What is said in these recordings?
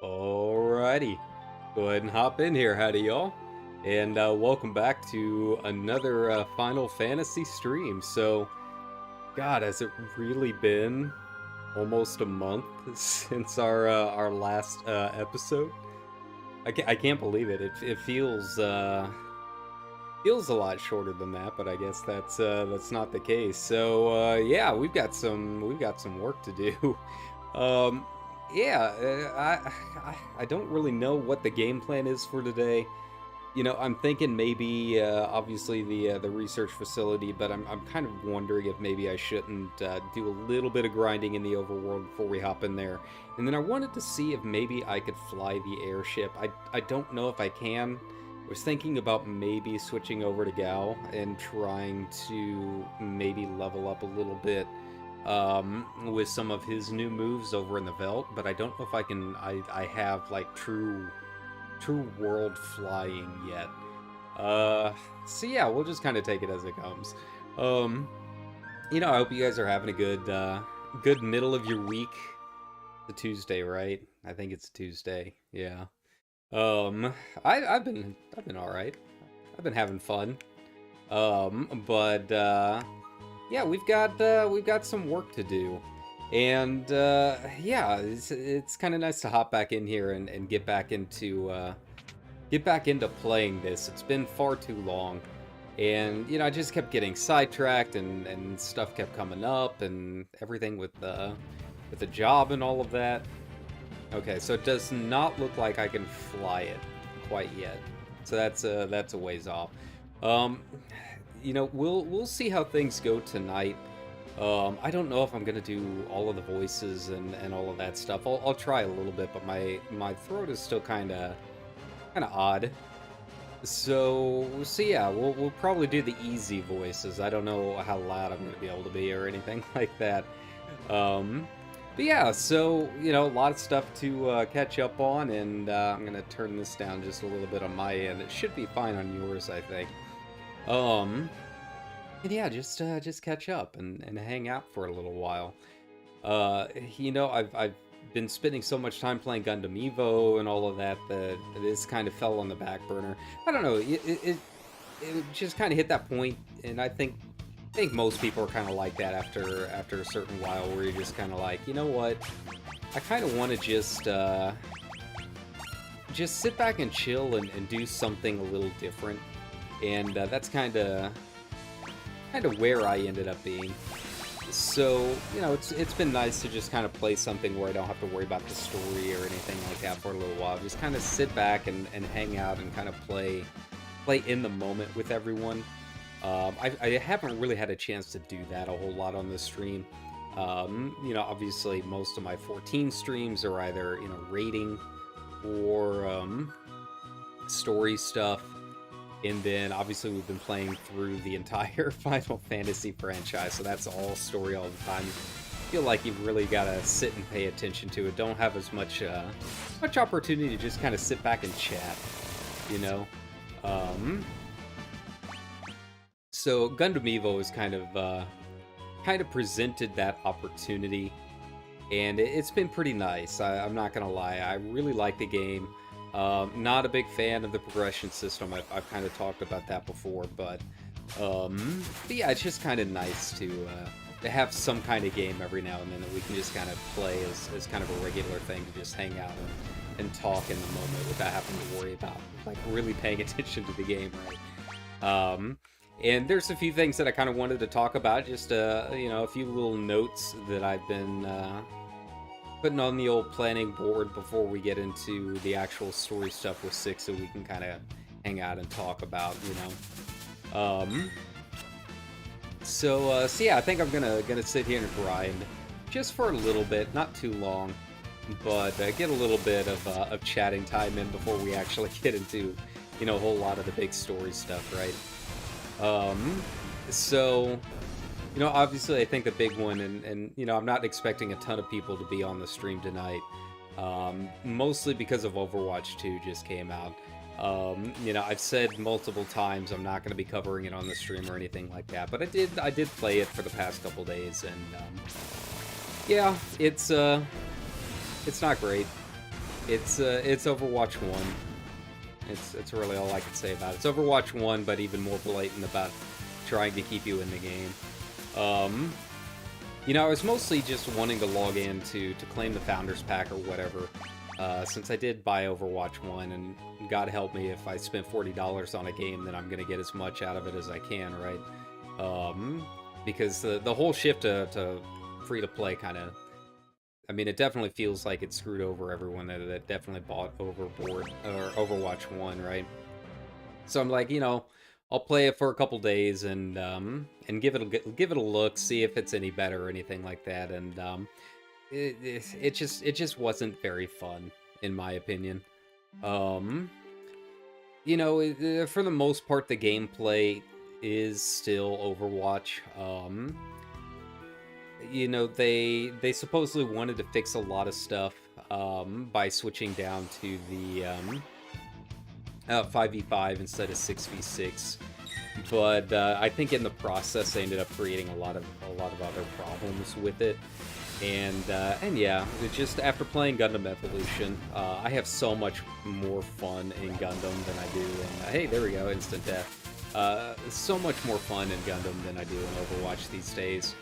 Alrighty, go ahead and hop in here, howdy y'all, and welcome back to another Final Fantasy stream. So, God, has it really been almost a month since our last episode? I can't believe it. It feels feels a lot shorter than that, but I guess that's not the case. So yeah, we've got some work to do. Yeah, I don't really know what the game plan is for today. You know, I'm thinking maybe obviously the research facility, but I'm kind of wondering if maybe I shouldn't do a little bit of grinding in the overworld before we hop in there. And then I wanted to see if maybe I could fly the airship. I don't know if I can. I was thinking about maybe switching over to Gal and trying to maybe level up a little bit with some of his new moves over in the Veld, but I don't know if I can. I have like true world flying yet. So yeah, we'll just kind of take it as it comes. You know, I hope you guys are having a good middle of your week. The Tuesday, right? I think it's Tuesday. Yeah. I've been all right. I've been having fun. But yeah, we've got some work to do, and yeah, it's kind of nice to hop back in here and get back into playing this. It's been far too long, and you know, I just kept getting sidetracked, and stuff kept coming up, and everything with the job and all of that. Okay, so it does not look like I can fly it quite yet, so that's a ways off. You know, we'll see how things go tonight. I don't know if I'm gonna do all of the voices and all of that stuff. I'll try a little bit, but my throat is still kind of odd. So yeah, we'll probably do the easy voices. I don't know how loud I'm gonna be able to be or anything like that. But yeah, so, you know, a lot of stuff to catch up on, and I'm going to turn this down just a little bit on my end. It should be fine on yours, I think. And yeah, just catch up and hang out for a little while. You know, I've been spending so much time playing Gundam Evo and all of that this kind of fell on the back burner. I don't know, it just kind of hit that point, and I think most people are kind of like that after a certain while, where you're just kind of like, you know what, I kind of want to just sit back and chill and do something a little different, and that's kind of where I ended up being. So, you know, it's been nice to just kind of play something where I don't have to worry about the story or anything like that for a little while. Just kind of sit back and hang out and kind of play in the moment with everyone. I haven't really had a chance to do that a whole lot on this stream. You know, obviously most of my 14 streams are either, you know, raiding or story stuff. And then obviously we've been playing through the entire Final Fantasy franchise, so that's all story all the time. I feel like you've really got to sit and pay attention to it. Don't have as much opportunity to just kind of sit back and chat, you know. So Gundam Evo is kind of presented that opportunity, and it's been pretty nice. I'm not gonna lie, I really like the game. Not a big fan of the progression system. I've kind of talked about that before, but yeah, it's just kind of nice to have some kind of game every now and then that we can just kind of play as kind of a regular thing, to just hang out and talk in the moment without having to worry about like really paying attention to the game, right? And there's a few things that I kind of wanted to talk about, just, you know, a few little notes that I've been putting on the old planning board before we get into the actual story stuff with 6, so we can kind of hang out and talk about, you know. So yeah, I think I'm gonna sit here and grind just for a little bit, not too long, but get a little bit of chatting time in before we actually get into, you know, a whole lot of the big story stuff, right? So, you know, obviously I think the big one, and you know, I'm not expecting a ton of people to be on the stream tonight, mostly because of Overwatch 2 just came out. You know, I've said multiple times I'm not going to be covering it on the stream or anything like that, but I did play it for the past couple days, and yeah, it's not great. It's Overwatch 1. It's really all I can say about it. It's Overwatch 1, but even more blatant about trying to keep you in the game. You know, I was mostly just wanting to log in to claim the Founders Pack or whatever, since I did buy Overwatch 1, and God help me if I spent $40 on a game, then I'm going to get as much out of it as I can, right? Because the whole shift to free-to-play kind of, I mean, it definitely feels like it screwed over everyone that definitely bought Overwatch 1, right? So I'm like, you know, I'll play it for a couple days and give it a look, see if it's any better or anything like that. And it just wasn't very fun, in my opinion. You know, for the most part, the gameplay is still Overwatch. You know, they supposedly wanted to fix a lot of stuff by switching down to the 5v5 instead of 6v6, but I think in the process they ended up creating a lot of other problems with it, and yeah, just after playing Gundam Evolution, I have so much more fun in Gundam than I do in hey, there we go, instant death. So much more fun in Gundam than I do in Overwatch these days.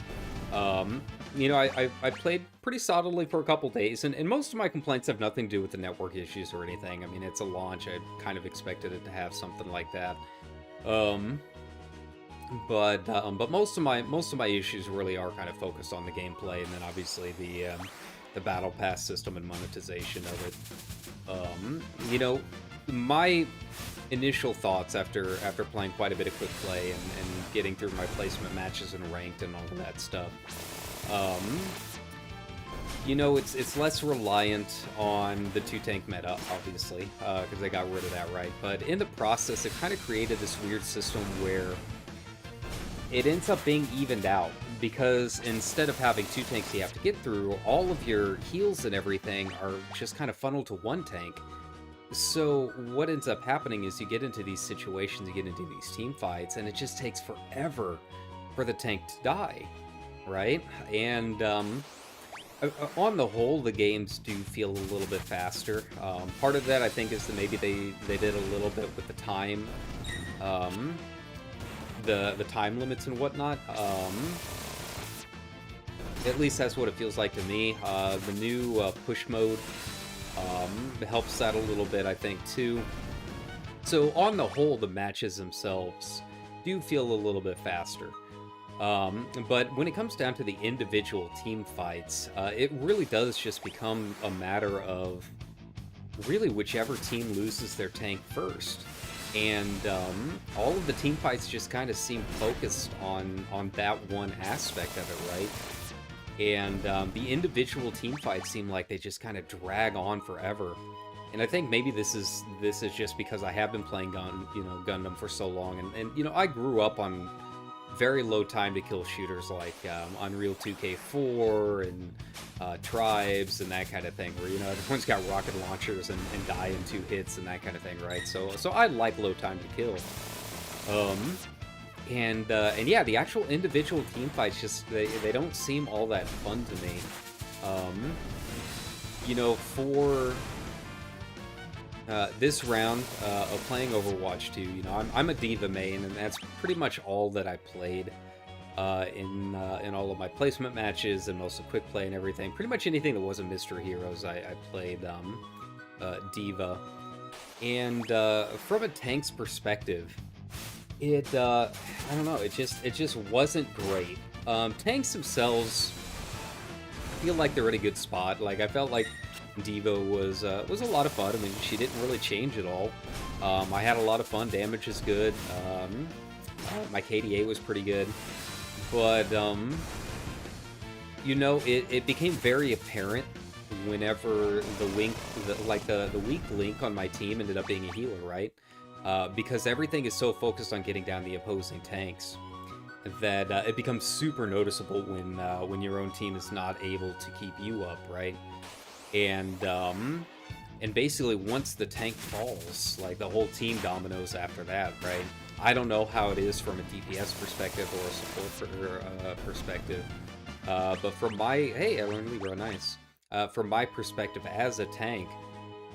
You know, I played pretty solidly for a couple days, and most of my complaints have nothing to do with the network issues or anything. I mean, it's a launch. I kind of expected it to have something like that. But most of my issues really are kind of focused on the gameplay, and then obviously the battle pass system and monetization of it. You know, my initial thoughts after playing quite a bit of quick play and getting through my placement matches and ranked and all of that stuff, you know, it's less reliant on the 2-tank meta, obviously, because they got rid of that, right? But in the process, it kind of created this weird system where it ends up being evened out, because instead of having 2 tanks you have to get through, all of your heals and everything are just kind of funneled to 1 tank. So what ends up happening is you get into these situations, you get into these team fights, and it just takes forever for the tank to die, right? And on the whole, the games do feel a little bit faster. Part of that, I think, is that maybe they did a little bit with the time, the time limits and whatnot. At least that's what it feels like to me. The new push mode helps that a little bit, I think, too. So on the whole, the matches themselves do feel a little bit faster. But when it comes down to the individual team fights, it really does just become a matter of really whichever team loses their tank first. And all of the team fights just kind of seem focused on that one aspect of it, right? And the individual team fights seem like they just kind of drag on forever. And I think maybe this is just because I have been playing Gundam for so long, and you know, I grew up on very low time to kill shooters like Unreal 2K4 and Tribes and that kind of thing, where, you know, everyone's got rocket launchers and die in 2 hits and that kind of thing, right? So I like low time to kill. And yeah, the actual individual team fights just they don't seem all that fun to me. You know, for this round of playing Overwatch 2, you know, I'm a D.Va main, and that's pretty much all that I played in all of my placement matches and most of quick play and everything. Pretty much anything that wasn't Mr. Heroes, I played D.Va. And from a tank's perspective, I don't know, it just wasn't great. Tanks themselves feel like they're in a good spot. Like, I felt like D.Va was a lot of fun. I mean, she didn't really change at all. I had a lot of fun. Damage is good. My KDA was pretty good, but you know, it became very apparent whenever the weak link on my team ended up being a healer, right? Because everything is so focused on getting down the opposing tanks that it becomes super noticeable when your own team is not able to keep you up, right? And basically once the tank falls, like, the whole team dominoes after that, right? I don't know how it is from a DPS perspective or a support perspective, but from my... Hey, I learned Libra, nice. From my perspective as a tank,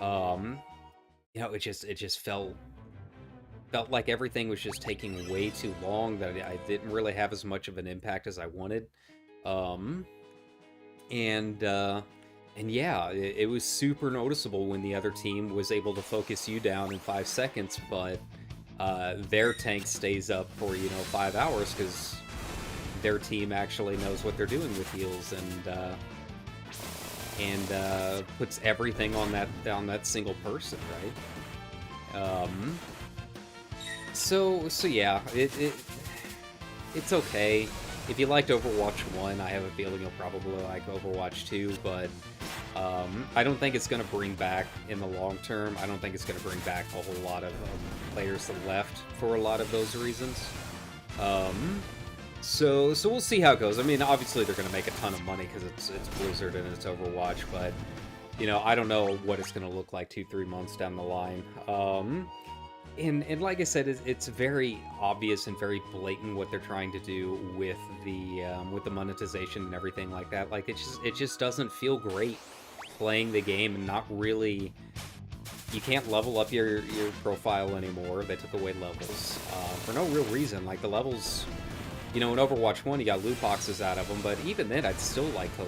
You know, it just felt like everything was just taking way too long, that I didn't really have as much of an impact as I wanted. Um, and yeah, it was super noticeable when the other team was able to focus you down in 5 seconds, but their tank stays up for, 5 hours because their team actually knows what they're doing with heals, and puts everything on that single person, right? So yeah, it's okay. If you liked Overwatch 1, I have a feeling you'll probably like Overwatch 2, but I don't think it's going to bring back, in the long term, I don't think it's going to bring back a whole lot of players that left for a lot of those reasons. So we'll see how it goes. I mean, obviously they're going to make a ton of money because it's Blizzard and it's Overwatch, but, I don't know what it's going to look like 2-3 months down the line. And like I said, it's very obvious and very blatant what they're trying to do with the monetization and everything like that. Like, it just doesn't feel great playing the game and not really. You can't level up your profile anymore. They took away levels for no real reason. Like, the levels, in Overwatch 1, you got loot boxes out of them, but even then, I'd still like to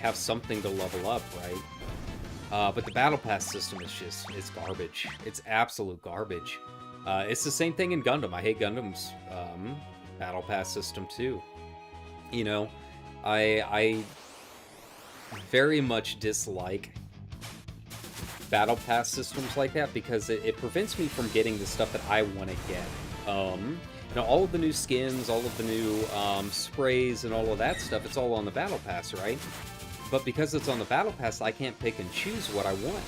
have something to level up, right? But the Battle Pass system is it's garbage. It's absolute garbage. It's the same thing in Gundam. I hate Gundam's Battle Pass system too. I very much dislike Battle Pass systems like that because it prevents me from getting the stuff that I want to get. All of the new skins, all of the new sprays, and all of that stuff, it's all on the Battle Pass, right? But because it's on the Battle Pass, I can't pick and choose what I want.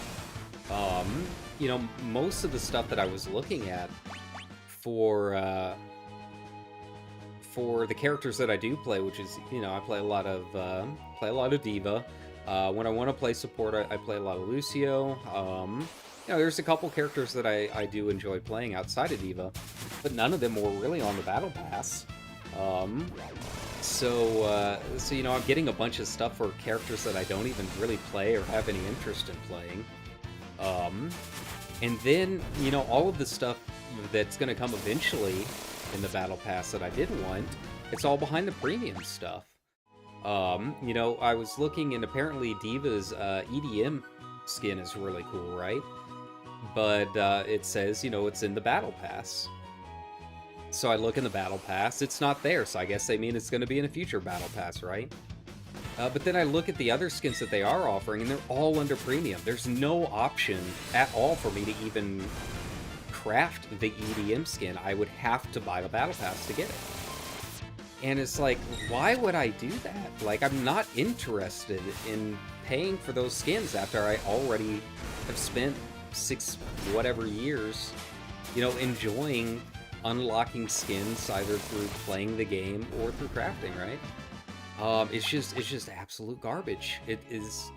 Most of the stuff that I was looking at for the characters that I do play, which is, I play a lot of Diva. When I want to play support, I play a lot of Lucio. There's a couple characters that I do enjoy playing outside of Diva, but none of them were really on the Battle Pass. So I'm getting a bunch of stuff for characters that I don't even really play or have any interest in playing. And then, all of the stuff that's going to come eventually in the Battle Pass that I did want, it's all behind the premium stuff. I was looking, and apparently Diva's EDM skin is really cool, right? But it says, it's in the Battle Pass. So I look in the Battle Pass, it's not there, so I guess they mean it's going to be in a future Battle Pass, right? But then I look at the other skins that they are offering, and they're all under premium. There's no option at all for me to even craft the EDM skin. I would have to buy the Battle Pass to get it. And it's like, why would I do that? Like, I'm not interested in paying for those skins after I already have spent 6 whatever years, enjoying unlocking skins either through playing the game or through crafting, right? It's just absolute garbage. It's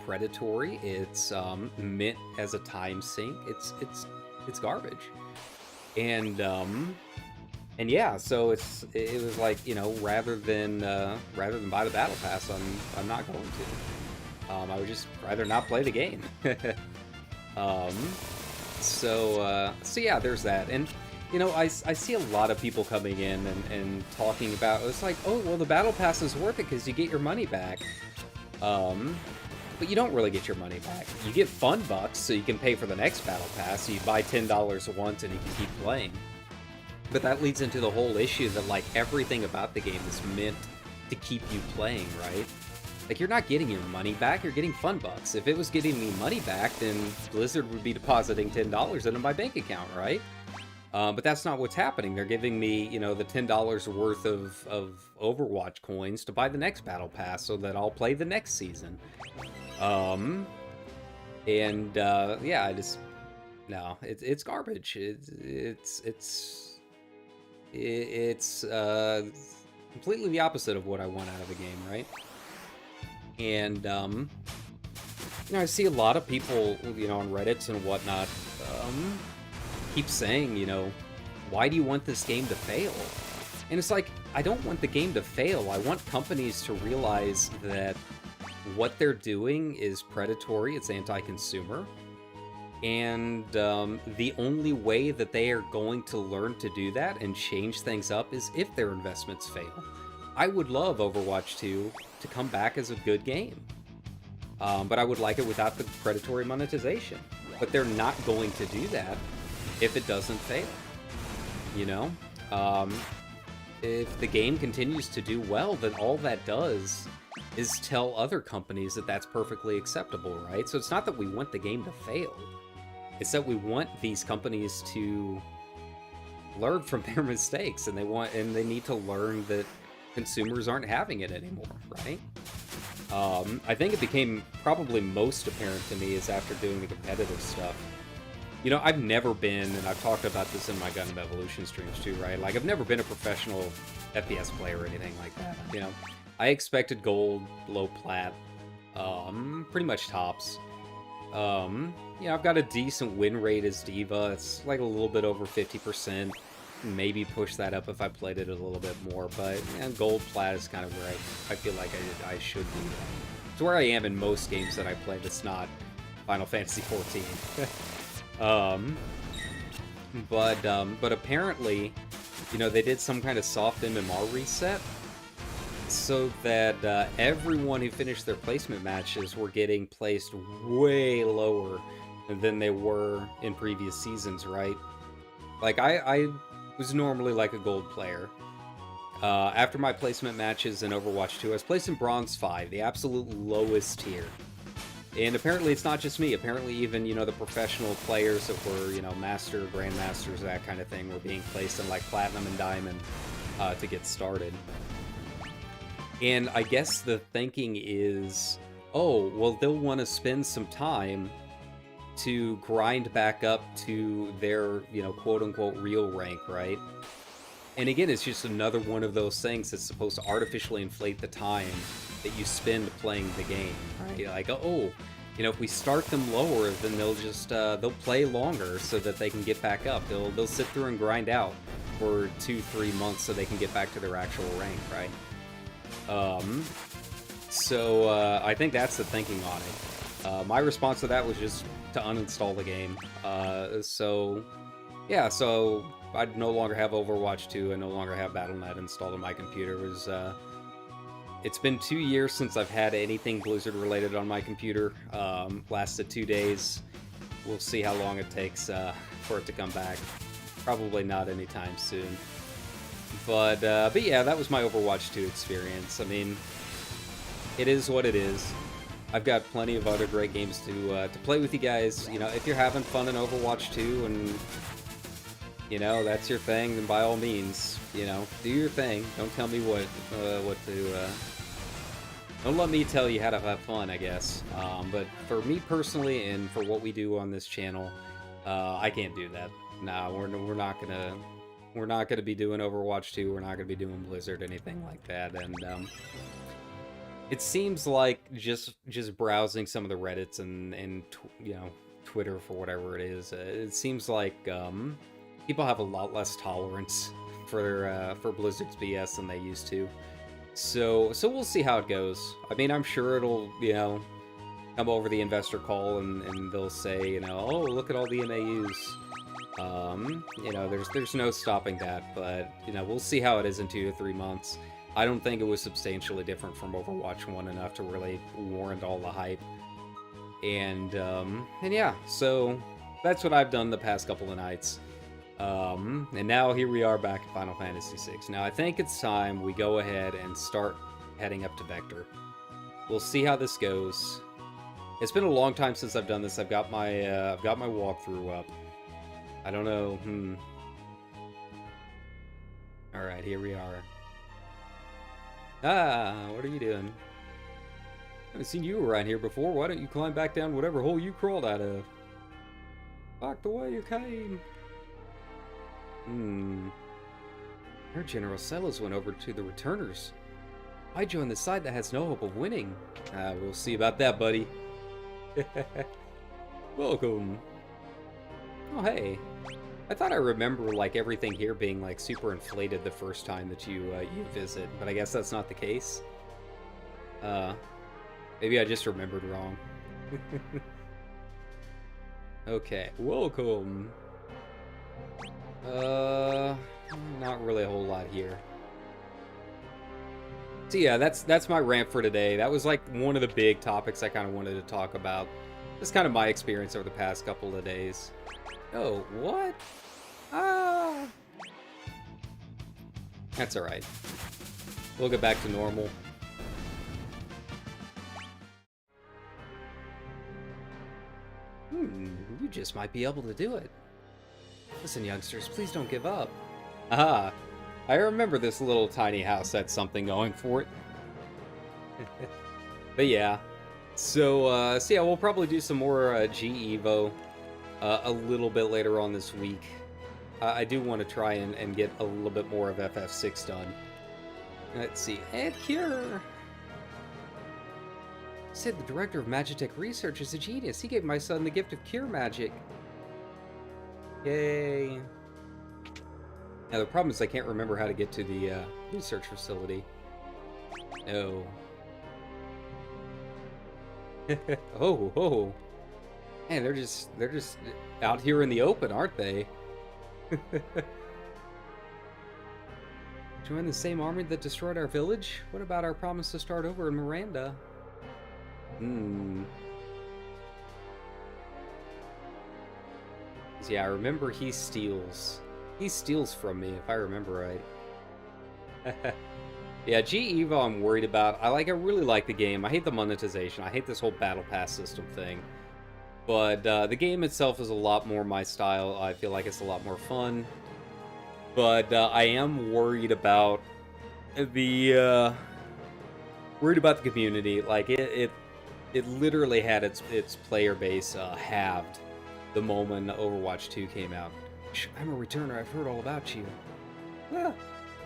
predatory. It's meant as a time sink. It's garbage. And yeah, so it was like, rather than buy the Battle Pass, I'm not going to. I would just rather not play the game. So yeah, there's that. And I see a lot of people coming in and talking about, it's like, oh, well, the Battle Pass is worth it because you get your money back. But you don't really get your money back. You get fun bucks so you can pay for the next Battle Pass, so you buy $10 once and you can keep playing. But that leads into the whole issue that, like, everything about the game is meant to keep you playing, right? Like, you're not getting your money back, you're getting fun bucks. If it was getting me money back, then Blizzard would be depositing $10 into my bank account, right? But that's not what's happening. They're giving me, the $10 worth of Overwatch coins to buy the next Battle Pass so that I'll play the next season. Yeah, no, it's garbage. It's completely the opposite of what I want out of the game, right? And, I see a lot of people, on Reddits and whatnot, keep saying, why do you want this game to fail? And it's like, I don't want the game to fail. I want companies to realize that what they're doing is predatory, it's anti-consumer, And the only way that they are going to learn to do that and change things up is if their investments fail. I would love Overwatch 2 to come back as a good game. But I would like it without the predatory monetization. But they're not going to do that if it doesn't fail. You know? If the game continues to do well, then all that does is tell other companies that that's perfectly acceptable, right? So it's not that we want the game to fail. It's that we want these companies to learn from their mistakes, and they need to learn that consumers aren't having it anymore, right? I think it became probably most apparent to me is after doing the competitive stuff. You know, I've never been, and I've talked about this in my Gundam Evolution streams too, right? Like, I've never been a professional FPS player or anything like that. You know, I expected gold, low plat, pretty much tops. You know, I've got a decent win rate as Diva. It's like a little bit over 50%. Maybe push that up if I played it a little bit more, but gold plat is kind of where I feel like I should be. It's where I am in most games that I play that's not Final Fantasy XIV. But apparently, you know, they did some kind of soft MMR reset so that everyone who finished their placement matches were getting placed way lower than they were in previous seasons, right? Like, I was normally like a gold player. After my placement matches in Overwatch 2, I was placed in Bronze 5, the absolute lowest tier. And apparently it's not just me. Apparently even, you know, the professional players that were, you know, Master, Grandmasters, that kind of thing, were being placed in, like, Platinum and Diamond to get started. And I guess the thinking is, oh, well, they'll want to spend some time to grind back up to their, you know, quote-unquote real rank, right? And again, it's just another one of those things that's supposed to artificially inflate the time that you spend playing the game, right? Like, oh, you know, if we start them lower, then they'll just, they'll play longer so that they can get back up. They'll sit through and grind out for 2-3 months so they can get back to their actual rank, right? So I think that's the thinking on it. My response to that was just to uninstall the game. So yeah, so I no longer have Overwatch 2. I no longer have Battle.net installed on my computer. It's been 2 years since I've had anything Blizzard related on my computer. Lasted 2 days. We'll see how long it takes for it to come back. Probably not anytime soon. But yeah, that was my Overwatch 2 experience. I mean, it is what it is. I've got plenty of other great games to play with you guys. You know, if you're having fun in Overwatch 2 and, you know, that's your thing, then by all means, you know, do your thing. Don't tell me what to, don't let me tell you how to have fun, I guess. But for me personally and for what we do on this channel, I can't do that. Nah, we're not gonna be doing Overwatch 2. We're not gonna be doing Blizzard, anything like that. And it seems like just browsing some of the Reddits and you know, Twitter for whatever it is, it seems like people have a lot less tolerance for Blizzard's BS than they used to. So we'll see how it goes. I mean, I'm sure it'll, you know, come over the investor call and they'll say, you know, oh, look at all the MAUs. You know, there's no stopping that, but, you know, we'll see how it is in 2 to 3 months. I don't think it was substantially different from Overwatch 1 enough to really warrant all the hype. And yeah, so that's what I've done the past couple of nights. And now here we are back at Final Fantasy VI. Now I think it's time we go ahead and start heading up to Vector. We'll see how this goes. It's been a long time since I've done this. I've got my walkthrough up. I don't know. All right, here we are. Ah, what are you doing? I haven't seen you around here before. Why don't you climb back down whatever hole you crawled out of? Back the way you came. Our General Sellers went over to the returners. I joined the side that has no hope of winning. We'll see about that, buddy. Welcome. Oh, hey. I thought I remember, like, everything here being, like, super inflated the first time that you visit, but I guess that's not the case. Maybe I just remembered wrong. Okay, welcome. Not really a whole lot here. So yeah, that's my rant for today. That was like one of the big topics I kind of wanted to talk about. It's kind of my experience over the past couple of days. Oh, what? Ah! That's alright. We'll get back to normal. You just might be able to do it. Listen, youngsters, please don't give up. Aha! I remember this little tiny house had something going for it. But yeah. So yeah, we'll probably do some more G-Evo a little bit later on this week. I do want to try and get a little bit more of FF6 done. Let's see. And Cure! Said the director of Magitech Research is a genius. He gave my son the gift of Cure Magic. Yay. Now the problem is I can't remember how to get to the research facility. No. Oh. Man, they're just out here in the open, aren't they? Join the same army that destroyed our village? What about our promise to start over in Miranda? Yeah, I remember he steals. He steals from me, if I remember right. Yeah, G-Evo I'm worried about. I really like the game. I hate the monetization. I hate this whole battle pass system thing. But the game itself is a lot more my style. I feel like it's a lot more fun. But I am worried about the community. Like it literally had its player base halved the moment Overwatch 2 came out. Shh, I'm a returner. I've heard all about you. Ah,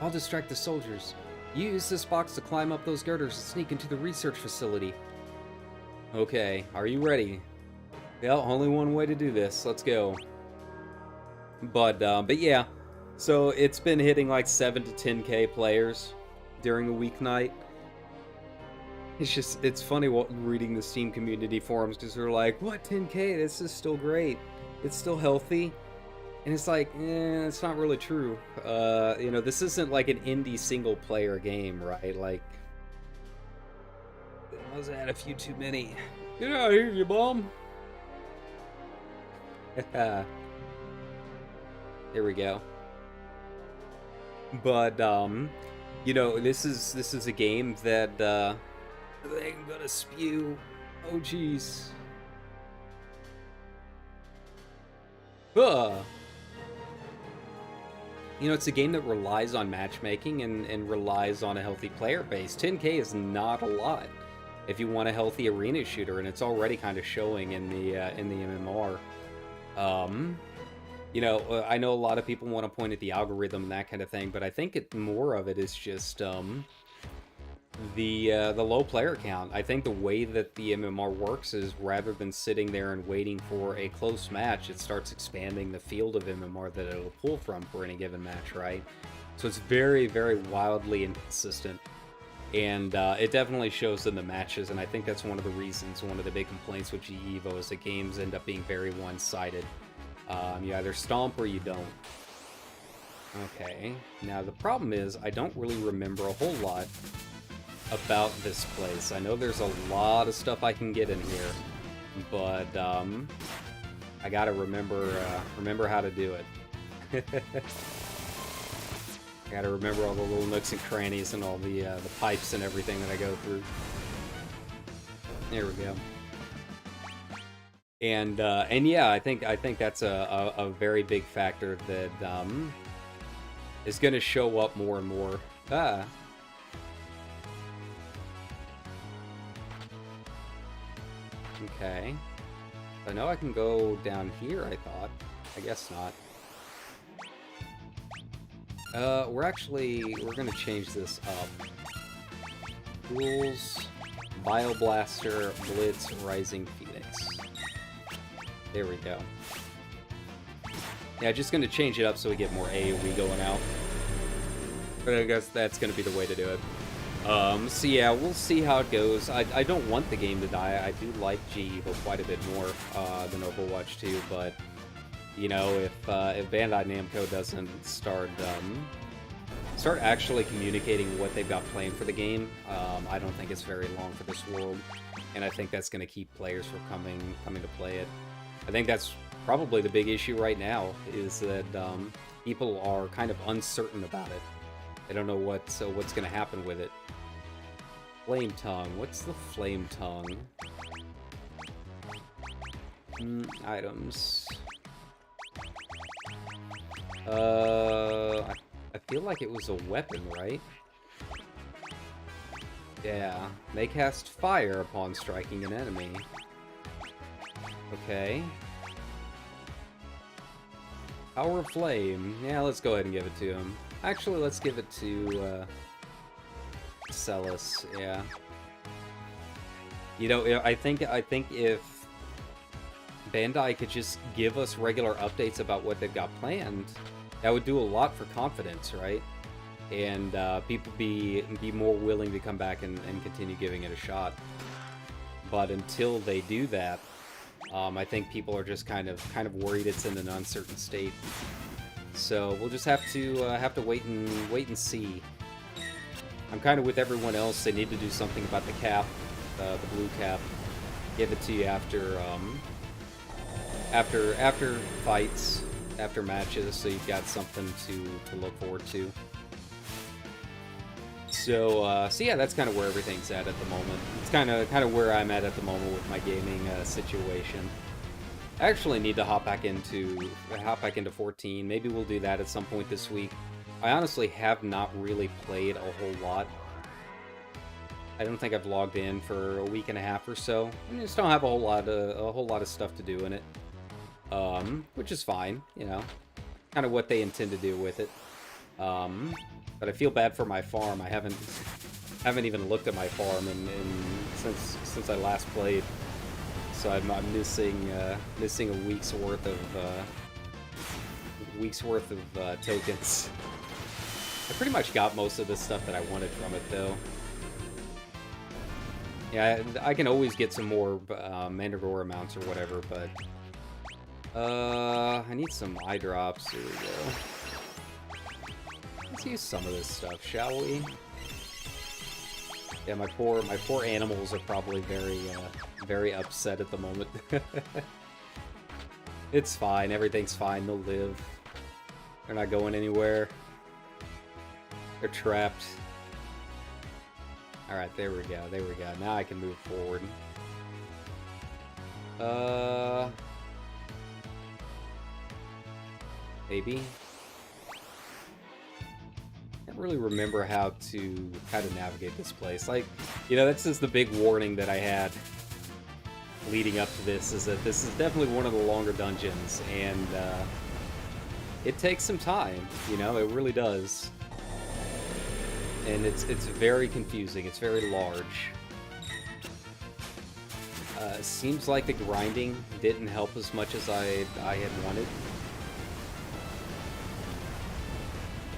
I'll distract the soldiers. You use this box to climb up those girders and sneak into the research facility. Okay, are you ready? Well, only one way to do this. Let's go. But yeah. So it's been hitting like 7 to 10k players during a weeknight. It's funny reading the Steam community forums because they're like, what, 10k? This is still great. It's still healthy. And it's like, it's not really true. You know, this isn't like an indie single player game, right? Like, I must have had a few too many. Get out of here, you bum. There we go. But, you know, this is a game that, I'm gonna spew. Oh, jeez. You know, it's a game that relies on matchmaking and relies on a healthy player base. 10k is not a lot if you want a healthy arena shooter, and it's already kind of showing in the MMR. You know, I know a lot of people want to point at the algorithm and that kind of thing, but I think more of it is just the low player count. I think the way that the MMR works is rather than sitting there and waiting for a close match, it starts expanding the field of MMR that it'll pull from for any given match, right? So it's very, very wildly inconsistent. And it definitely shows in the matches, and I think that's one of the reasons, one of the big complaints with G-Evo is that games end up being very one-sided. You either stomp or you don't. Okay, now the problem is I don't really remember a whole lot about this place. I know there's a lot of stuff I can get in here, but I gotta remember how to do it. I gotta remember all the little nooks and crannies and all the pipes and everything that I go through. There we go. And yeah, I think that's a very big factor that is going to show up more and more. Okay. I know I can go down here, I thought. I guess not. We're going to change this up. Tools, Bioblaster, Blitz, Rising Phoenix. There we go. Yeah, just going to change it up so we get more AoE going out. But I guess that's going to be the way to do it. So yeah, we'll see how it goes. I don't want the game to die. I do like GEVO quite a bit more than Overwatch 2, but you know, if Bandai Namco doesn't start actually communicating what they've got planned for the game, I don't think it's very long for this world, and I think that's going to keep players from coming to play it. I think that's probably the big issue right now, is that people are kind of uncertain about it. They don't know what's going to happen with it. Flame Tongue. What's the Flame Tongue? Items. I feel like it was a weapon, right? Yeah. May cast fire upon striking an enemy. Okay. Power of Flame. Yeah, let's go ahead and give it to him. Actually, let's give it to Celis. Yeah. You know, I think if Bandai could just give us regular updates about what they've got planned, that would do a lot for confidence, right? And people be more willing to come back and continue giving it a shot. But until they do that, I think people are just kind of worried it's in an uncertain state. So we'll just have to wait and see. I'm kind of with everyone else. They need to do something about the cap, the blue cap. Give it to you after fights, after matches, so you've got something to look forward to. So yeah, that's kind of where everything's at the moment. It's kind of where I'm at the moment with my gaming situation. I actually need to hop back into 14. Maybe we'll do that at some point this week. I honestly have not really played a whole lot. I don't think I've logged in for a week and a half or so. I just don't have a whole lot of stuff to do in it, which is fine. You know, kind of what they intend to do with it. But I feel bad for my farm. I haven't even looked at my farm since I last played. So I'm missing a week's worth of tokens. I pretty much got most of the stuff that I wanted from it, though. Yeah, I can always get some more Mandragora mounts or whatever, but I need some eye drops. Here we go. Let's use some of this stuff, shall we? Yeah, my poor animals are probably very upset at the moment. It's fine, everything's fine, they'll live. They're not going anywhere. They're trapped. Alright, there we go. Now I can move forward. Maybe? I can't really remember how to navigate this place. Like, you know, that's just the big warning that I had leading up to this, is that this is definitely one of the longer dungeons, and it takes some time, you know, it really does. And it's very confusing, it's very large. Seems like the grinding didn't help as much as I had wanted.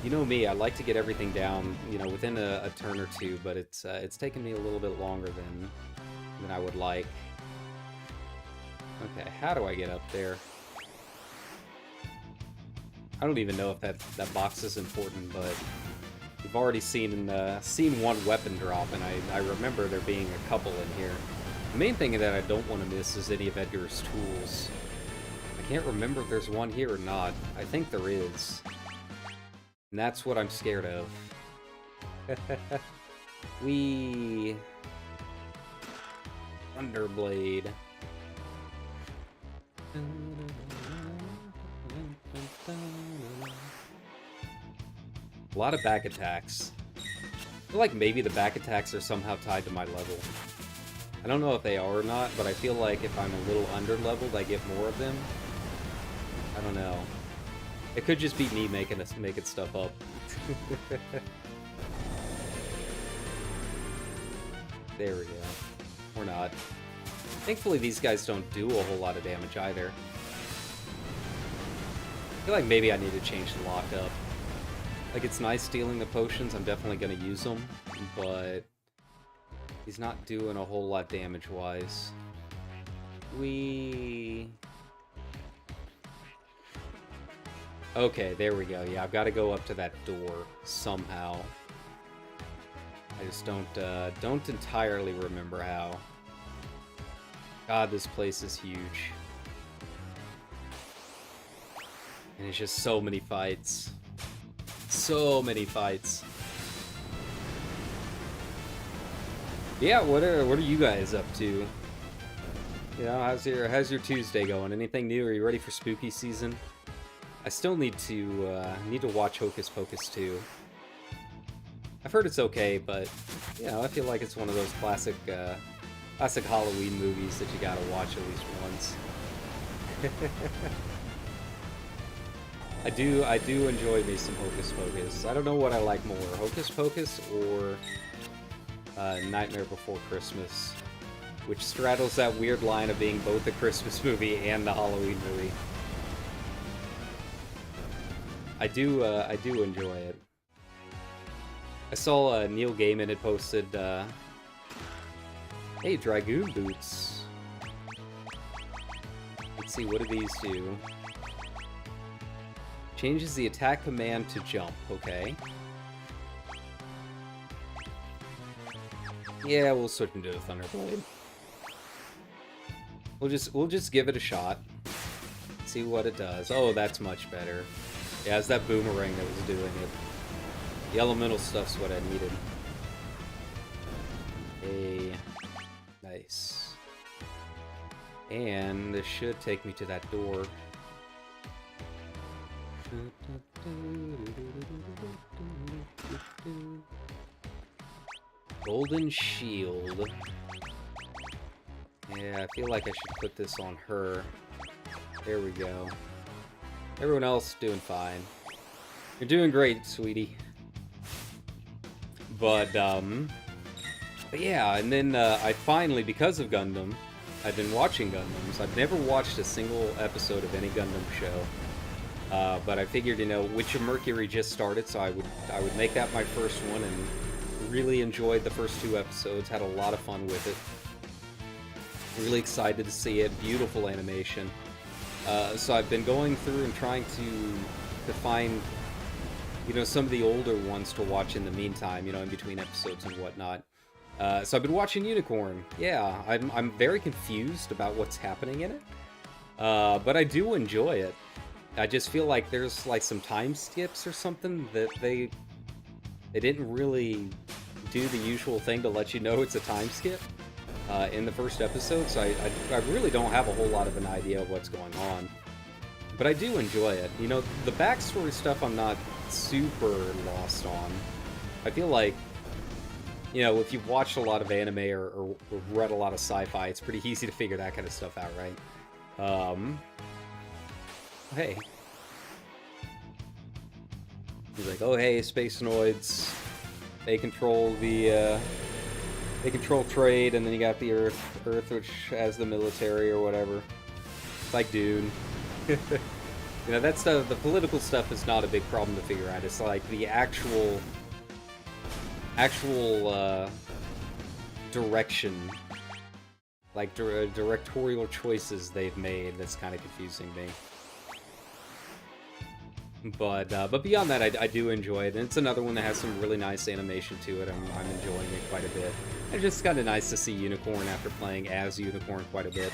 You know me, I like to get everything down, you know, within a turn or two, but it's taken me a little bit longer than I would like. Okay, how do I get up there? I don't even know if that box is important, but we've already seen one weapon drop, and I remember there being a couple in here. The main thing that I don't want to miss is any of Edgar's tools. I can't remember if there's one here or not. I think there is. And that's what I'm scared of. Thunderblade. A lot of back attacks. I feel like maybe the back attacks are somehow tied to my level. I don't know if they are or not, but I feel like if I'm a little under-leveled, I get more of them. I don't know. It could just be me making stuff up. There we go. Or not. Thankfully, these guys don't do a whole lot of damage either. I feel like maybe I need to change the lockup. Like, it's nice stealing the potions, I'm definitely gonna use them. but he's not doing a whole lot damage-wise. Okay, there we go. Yeah, I've got to go up to that door somehow. I just don't entirely remember how. God, this place is huge. And it's just so many fights. So many fights. Yeah, what are you guys up to? You know, how's your Tuesday going? Anything new? Are you ready for spooky season? I still need to watch Hocus Pocus 2. I've heard it's okay, but you know, I feel like it's one of those classic Halloween movies that you gotta watch at least once. I do enjoy me some Hocus Pocus. I don't know what I like more, Hocus Pocus or Nightmare Before Christmas, which straddles that weird line of being both a Christmas movie and the Halloween movie. I do enjoy it. I saw Neil Gaiman had posted, hey, Dragoon Boots. Let's see, what do these do? Changes the attack command to jump, okay. Yeah, we'll switch into a Thunderblade. We'll just give it a shot. See what it does. Oh, that's much better. Yeah, it's that boomerang that was doing it. The elemental stuff's what I needed. Hey, nice. And this should take me to that door. Golden Shield. Yeah, I feel like I should put this on her. There we go. Everyone else doing fine. You're doing great, sweetie. But yeah, and then I finally, because of Gundam, I've been watching Gundams. I've never watched a single episode of any Gundam show. But I figured, you know, Witch of Mercury just started, so I would make that my first one, and really enjoyed the first 2 episodes, had a lot of fun with it. Really excited to see it, beautiful animation. So I've been going through and trying to find, you know, some of the older ones to watch in the meantime, you know, in between episodes and whatnot. So I've been watching Unicorn. Yeah, I'm very confused about what's happening in it, but I do enjoy it. I just feel like there's like some time skips or something that they didn't really do the usual thing to let you know it's a time skip in the first episode, so I really don't have a whole lot of an idea of what's going on. But I do enjoy it. You know, the backstory stuff I'm not super lost on. I feel like, you know, if you've watched a lot of anime or read a lot of sci-fi, it's pretty easy to figure that kind of stuff out, right? Hey. He's like, oh hey, Spacenoids. They control the, they control trade, and then you got the Earth, which has the military or whatever. It's like, dude. You know, that stuff, the political stuff is not a big problem to figure out. It's like the actual direction, like directorial choices they've made that's kind of confusing me. But beyond that, I do enjoy it, and it's another one that has some really nice animation to it. I'm enjoying it quite a bit. It's just kind of nice to see Unicorn after playing as Unicorn quite a bit.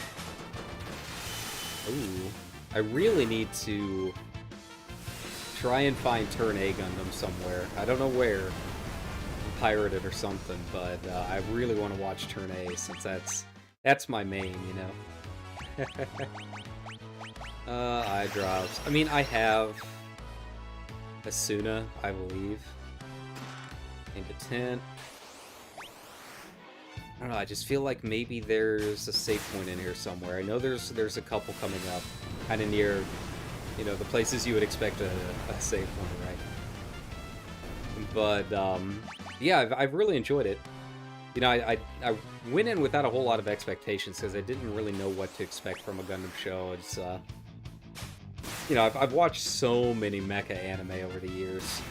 Ooh, I really need to try and find Turn A Gundam somewhere. I don't know where. Pirate it or something, but I really want to watch Turn A, since that's my main, you know. Eye drops. I mean, I have Asuna, I believe. Impotent. I don't know, I just feel like maybe there's a save point in here somewhere. I know there's a couple coming up, kind of near, you know, the places you would expect a save point, right? But, yeah, I've really enjoyed it. You know, I went in without a whole lot of expectations, because I didn't really know what to expect from a Gundam show. It's, you know, I've watched so many mecha anime over the years,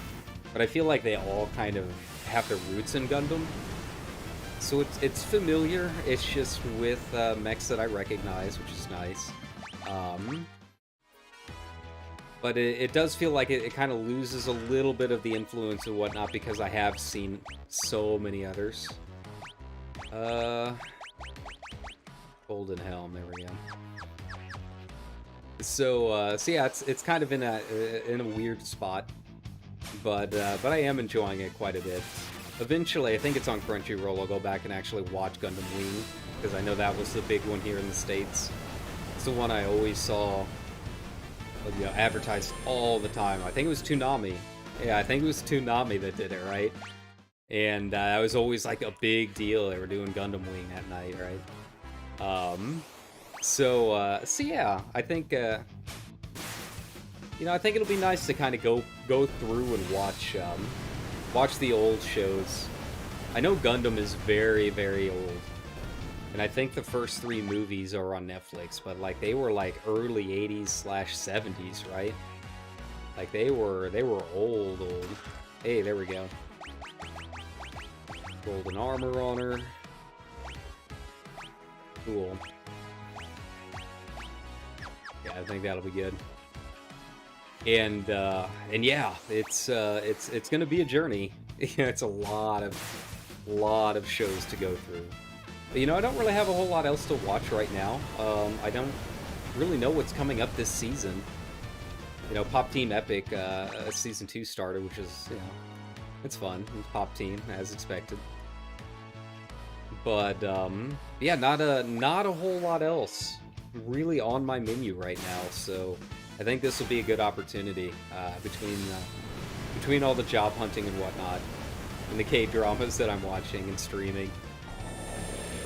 but I feel like they all kind of have their roots in Gundam. So it's familiar, it's just with mechs that I recognize, which is nice. But it does feel like it kind of loses a little bit of the influence and whatnot because I have seen so many others. Golden Helm, there we go. So yeah, it's kind of in a weird spot, but I am enjoying it quite a bit. Eventually, I think it's on Crunchyroll, I'll go back and actually watch Gundam Wing, because I know that was the big one here in the States. It's the one I always saw, you know, advertised all the time. I think it was Toonami. Yeah, I think it was Toonami that did it, right? And that was always like a big deal. They were doing Gundam Wing at night, right? So yeah, I think, you know, I think it'll be nice to kind of go through and watch the old shows. I know Gundam is very, very old, and I think the first 3 movies are on Netflix, but like they were like early 80s/70s, right? Like they were old. Hey, there we go. Golden armor on her. Cool. Yeah, I think that'll be good. And yeah, it's gonna be a journey. It's a lot of shows to go through. But, you know, I don't really have a whole lot else to watch right now. I don't really know what's coming up this season. You know, Pop Team Epic season 2 started, which is, you know, it's fun. It's Pop Team as expected. But yeah, not a whole lot else really on my menu right now. So I think this will be a good opportunity between all the job hunting and whatnot, and the K-dramas that I'm watching and streaming.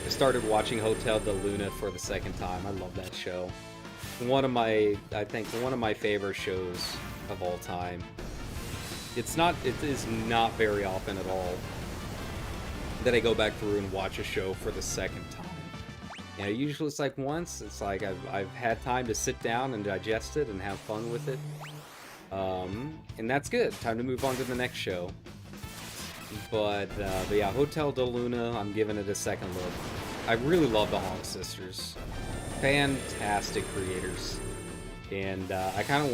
I started watching Hotel de Luna for the 2nd time. I love that show. I think one of my favorite shows of all time. It is not very often at all that I go back through and watch a show for the 2nd time. You know, usually it's like once. It's like I've had time to sit down and digest it and have fun with it. And that's good. Time to move on to the next show. But yeah, Hotel de Luna, I'm giving it a second look. I really love the Hong sisters. Fantastic creators. And I kind of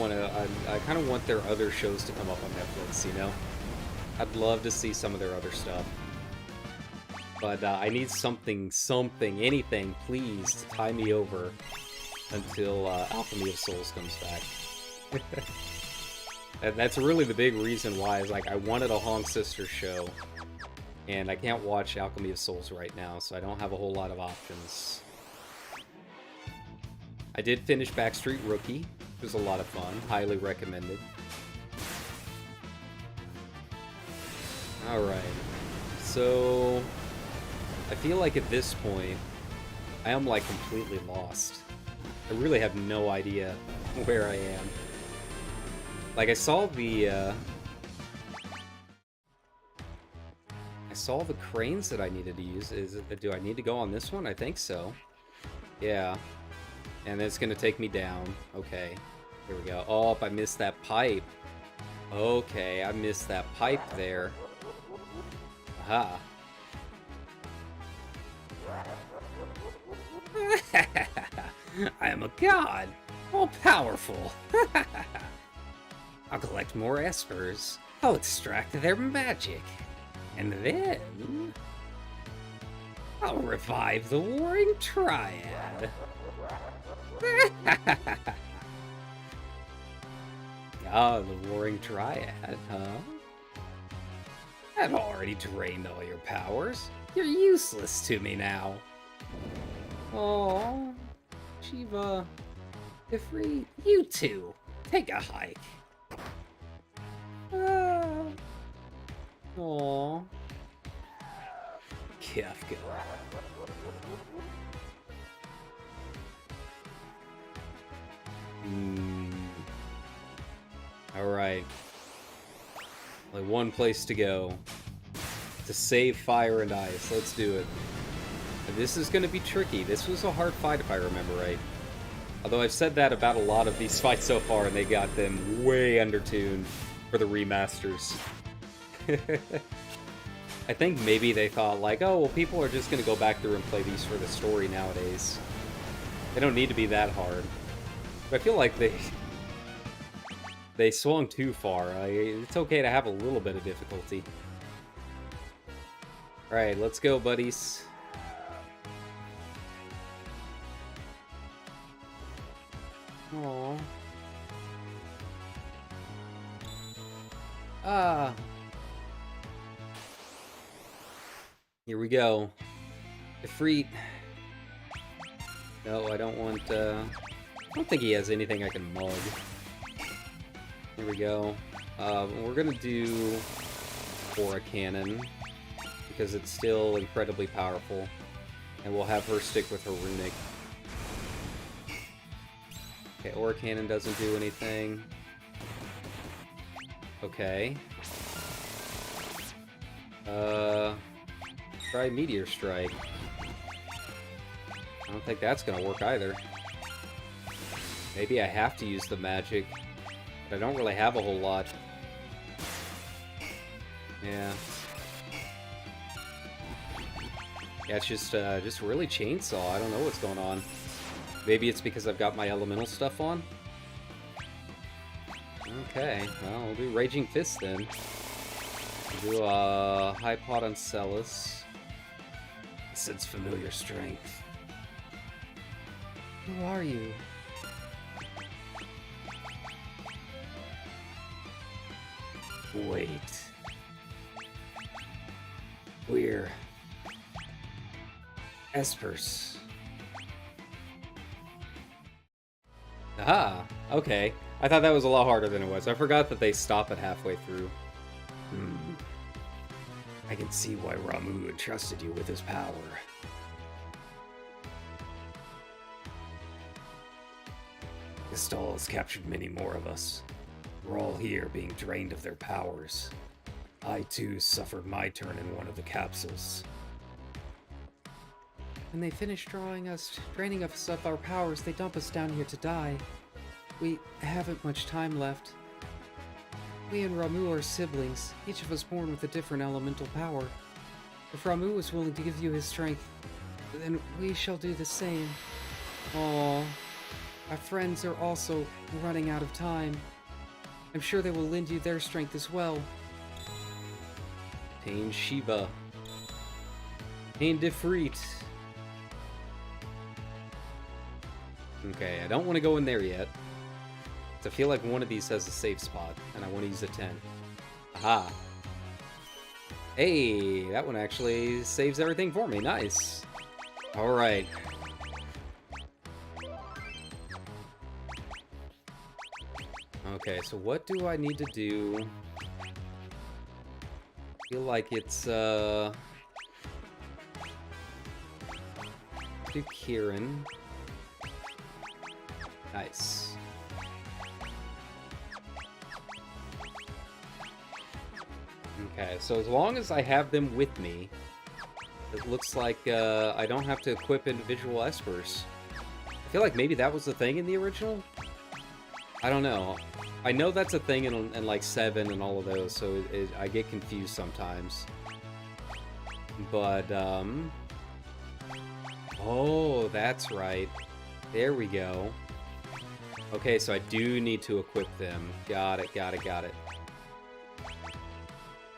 want their other shows to come up on Netflix, you know? I'd love to see some of their other stuff. But I need something, anything, please, to tie me over until Alchemy of Souls comes back. And that's really the big reason why, is like I wanted a Hong Sisters show, and I can't watch Alchemy of Souls right now, so I don't have a whole lot of options. I did finish Backstreet Rookie. It was a lot of fun. Highly recommended. Alright. So I feel like at this point, I am like completely lost. I really have no idea where I am. Like I saw the cranes that I needed to use. Do I need to go on this one? I think so. Yeah. And it's gonna take me down. Okay. Here we go. Oh, I missed that pipe. Okay, I missed that pipe there. Aha. I am a god, all powerful. I'll collect more espers. I'll extract their magic. And then I'll revive the Warring Triad. Ah, the Warring Triad, huh? I've already drained all your powers. You're useless to me now. Oh, Shiva, Ifrit, you two, take a hike. Aww. Kafka. Alright. Only one place to go. To save Fire and Ice. Let's do it. And this is going to be tricky. This was a hard fight if I remember right. Although I've said that about a lot of these fights so far, and they got them way undertuned for the remasters. I think maybe they thought, like, oh, well, people are just going to go back through and play these for the story nowadays. They don't need to be that hard. But I feel like they swung too far. Like, it's okay to have a little bit of difficulty. Alright, let's go, buddies. Aww. Ah. Here we go. Ifrit. No, I don't want, I don't think he has anything I can mug. Here we go. We're gonna do Aura Cannon, because it's still incredibly powerful. And we'll have her stick with her Runic. Okay, Aura Cannon doesn't do anything. Okay. Try Meteor Strike. I don't think that's gonna work either. Maybe I have to use the magic, but I don't really have a whole lot. Yeah. Yeah, it's just really chainsaw. I don't know what's going on. Maybe it's because I've got my elemental stuff on? Okay, well, we'll do Raging Fist then. We'll do a High Pot on Celis. Sense familiar strength. Who are you? Wait. We're Espers. Aha! Okay. I thought that was a lot harder than it was. I forgot that they stop it halfway through. I can see why Ramuh entrusted you with his power. Gestahl has captured many more of us. We're all here being drained of their powers. I too suffered my turn in one of the capsules. When they finish draining us of our powers, they dump us down here to die. We haven't much time left. We and Ramuh are siblings, each of us born with a different elemental power. If Ramuh is willing to give you his strength, then we shall do the same. Aww. Our friends are also running out of time. I'm sure they will lend you their strength as well. Pain Shiva. Pain Ifrit. Okay, I don't want to go in there yet. I feel like one of these has a safe spot, and I want to use a 10. Aha. Hey, that one actually saves everything for me. Nice. Alright. Okay, so what do I need to do? I feel like it's, do Kieran. Nice. Okay, so as long as I have them with me, it looks like I don't have to equip individual espers. I feel like maybe that was the thing in the original? I don't know. I know that's a thing in like 7 and all of those, so I get confused sometimes. But, oh, that's right. There we go. Okay, so I do need to equip them. Got it, got it, got it.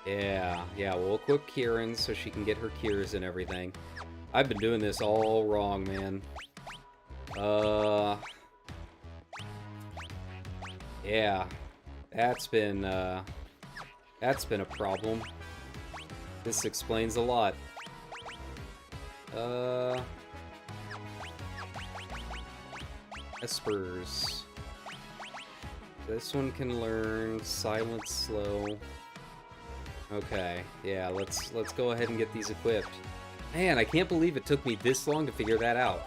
Yeah, we'll equip Kieran so she can get her cures and everything. I've been doing this all wrong, man. Yeah, that's been a problem. This explains a lot. Espers. This one can learn Silent Slow. Okay, yeah, let's go ahead and get these equipped. Man, I can't believe it took me this long to figure that out.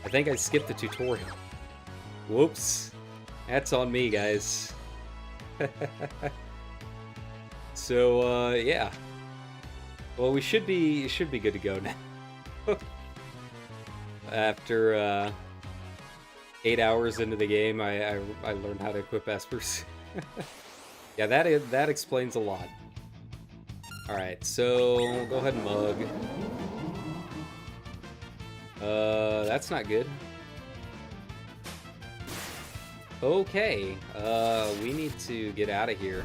I think I skipped the tutorial. Whoops. That's on me, guys. So, yeah. Well, we should be good to go now. After 8 hours into the game, I learned how to equip espers. Yeah, that explains a lot. Alright, so go ahead and mug. That's not good. Okay, we need to get out of here.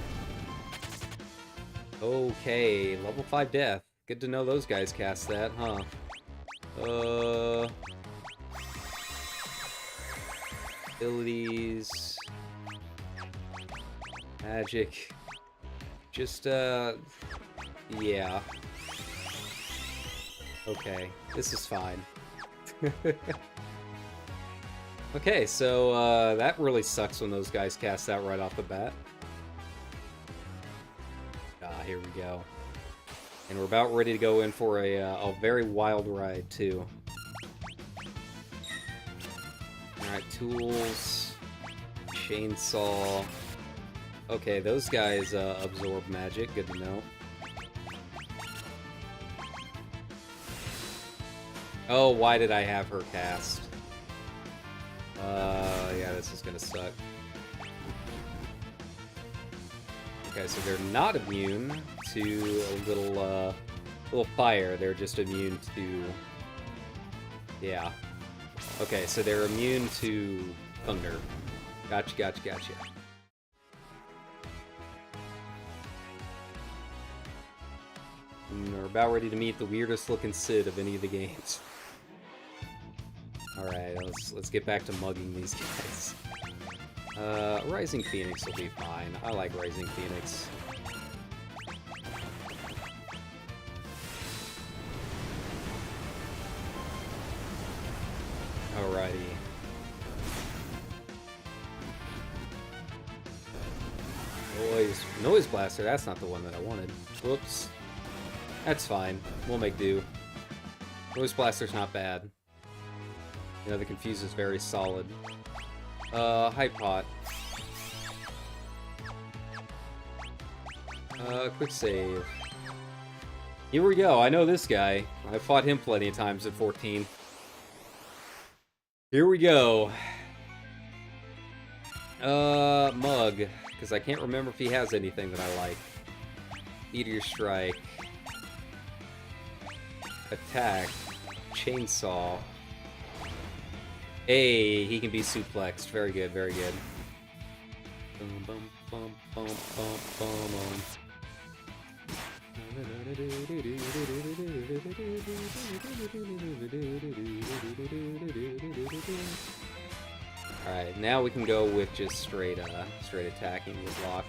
Okay, level 5 death. Good to know those guys cast that, huh? Abilities. Magic. Just, yeah. Okay, this is fine. Okay, so, that really sucks when those guys cast that right off the bat. Ah, here we go. And we're about ready to go in for a very wild ride, too. Alright, tools. Chainsaw. Okay, those guys absorb magic. Good to know. Oh, why did I have her cast? Yeah, this is gonna suck. Okay, so they're not immune to a little fire. They're just immune to... Yeah. Okay, so they're immune to thunder. Gotcha, gotcha, gotcha. And we're about ready to meet the weirdest looking Sid of any of the games. Alright, let's get back to mugging these guys. Rising Phoenix will be fine. I like Rising Phoenix. Alrighty. Noise Blaster, that's not the one that I wanted. Whoops. That's fine. We'll make do. Noise Blaster's not bad. You know, the Confuse is very solid. Hype Pot. Quick save. Here we go, I know this guy. I fought him plenty of times at 14. Here we go. Mug. Because I can't remember if he has anything that I like. Meteor Strike. Attack. Chainsaw. Hey, he can be suplexed. Very good, very good. Alright, now we can go with just straight attacking with lock.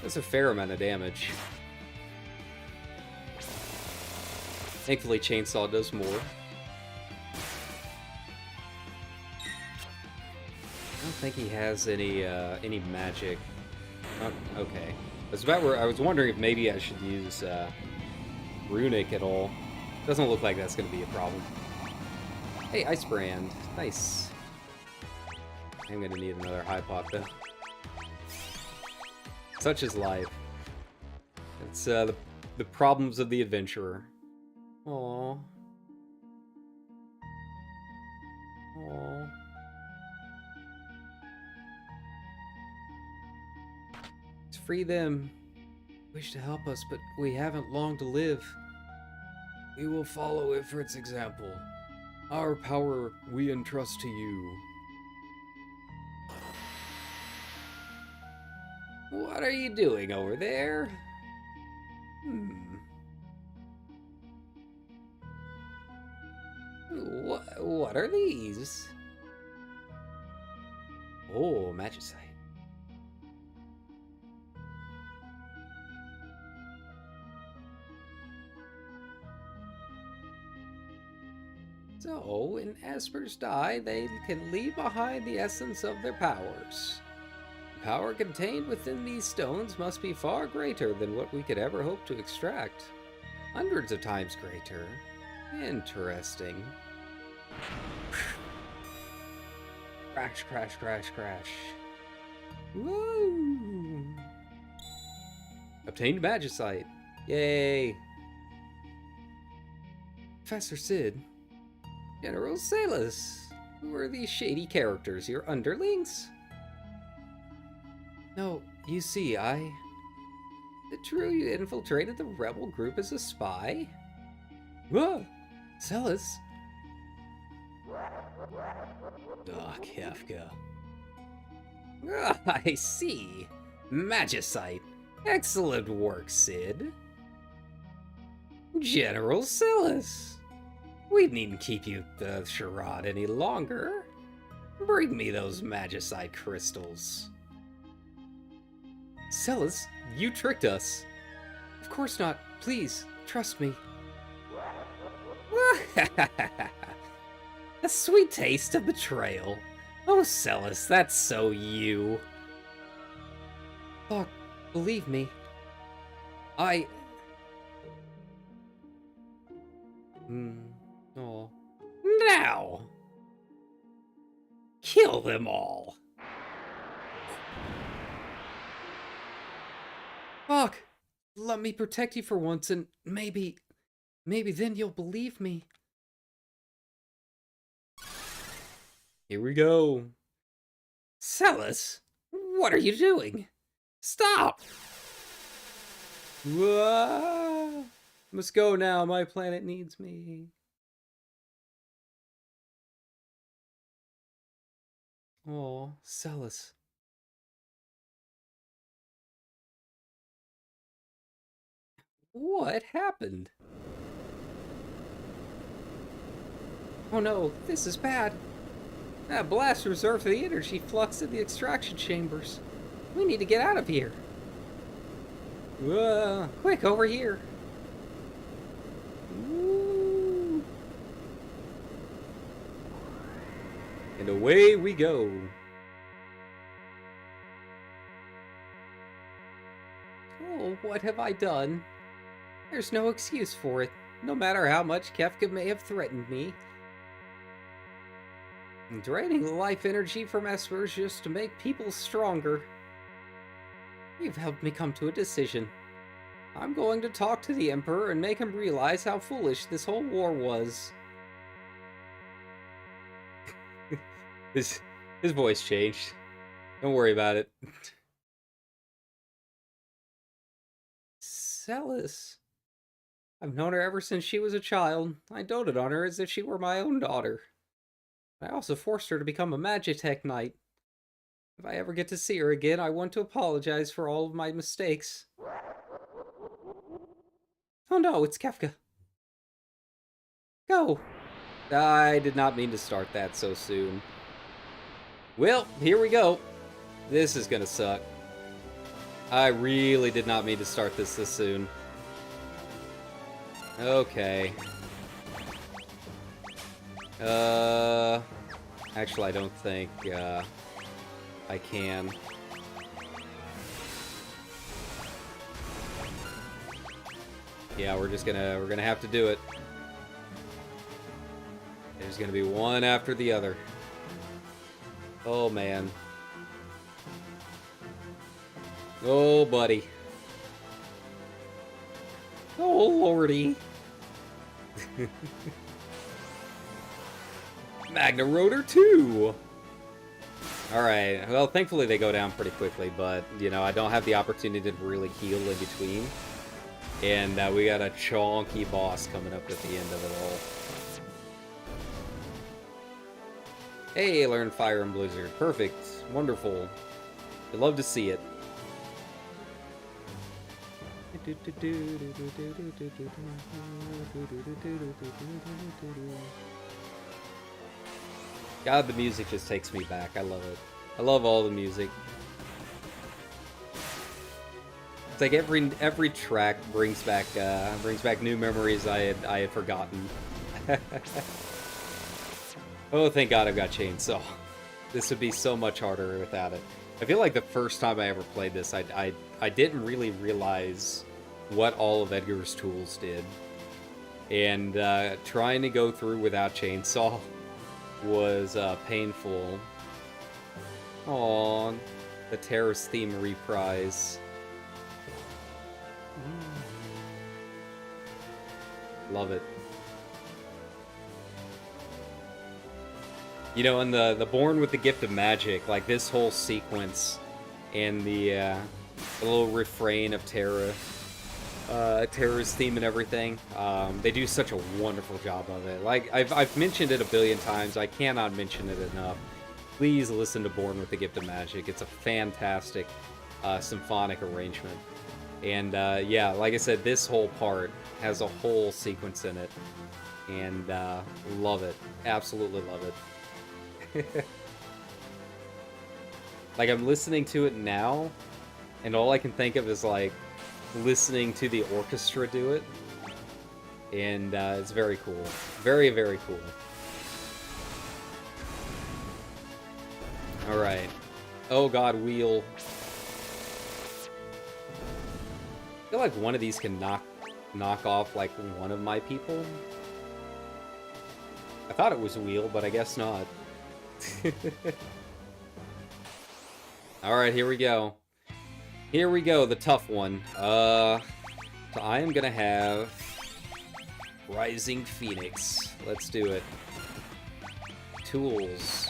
That's a fair amount of damage. Thankfully, Chainsaw does more. I don't think he has any magic. Oh, okay. I was wondering if maybe I should use Runic at all. Doesn't look like that's going to be a problem. Hey, Ice Brand. Nice. I'm going to need another High Pot, though. Such is life. It's the problems of the adventurer. Aww. Aww. Let's free them. Wish to help us, but we haven't long to live. We will follow Ifrit's example. Our power we entrust to you. What are you doing over there? What are these? Oh, magicite. So, when espers die, they can leave behind the essence of their powers. The power contained within these stones must be far greater than what we could ever hope to extract. Hundreds of times greater. Interesting. Crash, crash, crash, crash. Woo! Obtained magicite. Yay! Professor Sid. General Salas. Who are these shady characters? Your underlings? No, you see, True, you infiltrated the rebel group as a spy? Whoa! Celis! Ah, Kefka. Ah, I see. Magicite. Excellent work, Sid. General Celis. We needn't keep you the charade any longer. Bring me those magicite crystals. Celis, you tricked us. Of course not. Please, trust me. A sweet taste of betrayal. Oh, Celis, that's so you. Fuck, believe me. Oh. Now! Kill them all! Fuck! Let me protect you for once, and maybe then you'll believe me. Here we go. Celis, what are you doing? Stop! Whoa. Must go now, my planet needs me. Oh, Celis. What happened? Oh no, this is bad. That blast reserved the energy flux in the extraction chambers. We need to get out of here. Quick, over here. Ooh. And away we go. Oh, what have I done? There's no excuse for it, no matter how much Kefka may have threatened me. Draining life energy from espers just to make people stronger. You've helped me come to a decision. I'm going to talk to the Emperor and make him realize how foolish this whole war was. His voice changed. Don't worry about it. Celis. I've known her ever since she was a child. I doted on her as if she were my own daughter. I also forced her to become a Magitech Knight. If I ever get to see her again, I want to apologize for all of my mistakes. Oh no, it's Kefka. Go! I did not mean to start that so soon. Well, here we go. This is gonna suck. I really did not mean to start this soon. Okay. Actually, I don't think, I can. Yeah, we're gonna have to do it. There's gonna be one after the other. Oh, man. Oh, buddy. Oh, lordy. Magna Rotor 2! Alright, well, thankfully they go down pretty quickly, but, you know, I don't have the opportunity to really heal in between. And we got a chonky boss coming up at the end of it all. Hey, learn Fire and Blizzard. Perfect. Wonderful. I'd love to see it. God, the music just takes me back. I love it. I love all the music. It's like every track brings back new memories I had forgotten. Oh, thank God I've got Chainsaw. This would be so much harder without it. I feel like the first time I ever played this, I didn't really realize what all of Edgar's tools did. And trying to go through without Chainsaw was painful. Aww, the Terrace theme reprise. Love it. You know, in the Born with the Gift of Magic, like this whole sequence and the a little refrain of Terra's theme and everything. They do such a wonderful job of it. Like, I've mentioned it a billion times. I cannot mention it enough. Please listen to Born with the Gift of Magic. It's a fantastic symphonic arrangement. And yeah, like I said, this whole part has a whole sequence in it. And love it. Absolutely love it. Like, I'm listening to it now, and all I can think of is, like, listening to the orchestra do it. And it's very cool. Very, very cool. Alright. Oh god, wheel. I feel like one of these can knock off, like, one of my people. I thought it was wheel, but I guess not. Alright, here we go. Here we go, the tough one. So I am gonna have Rising Phoenix. Let's do it. Tools.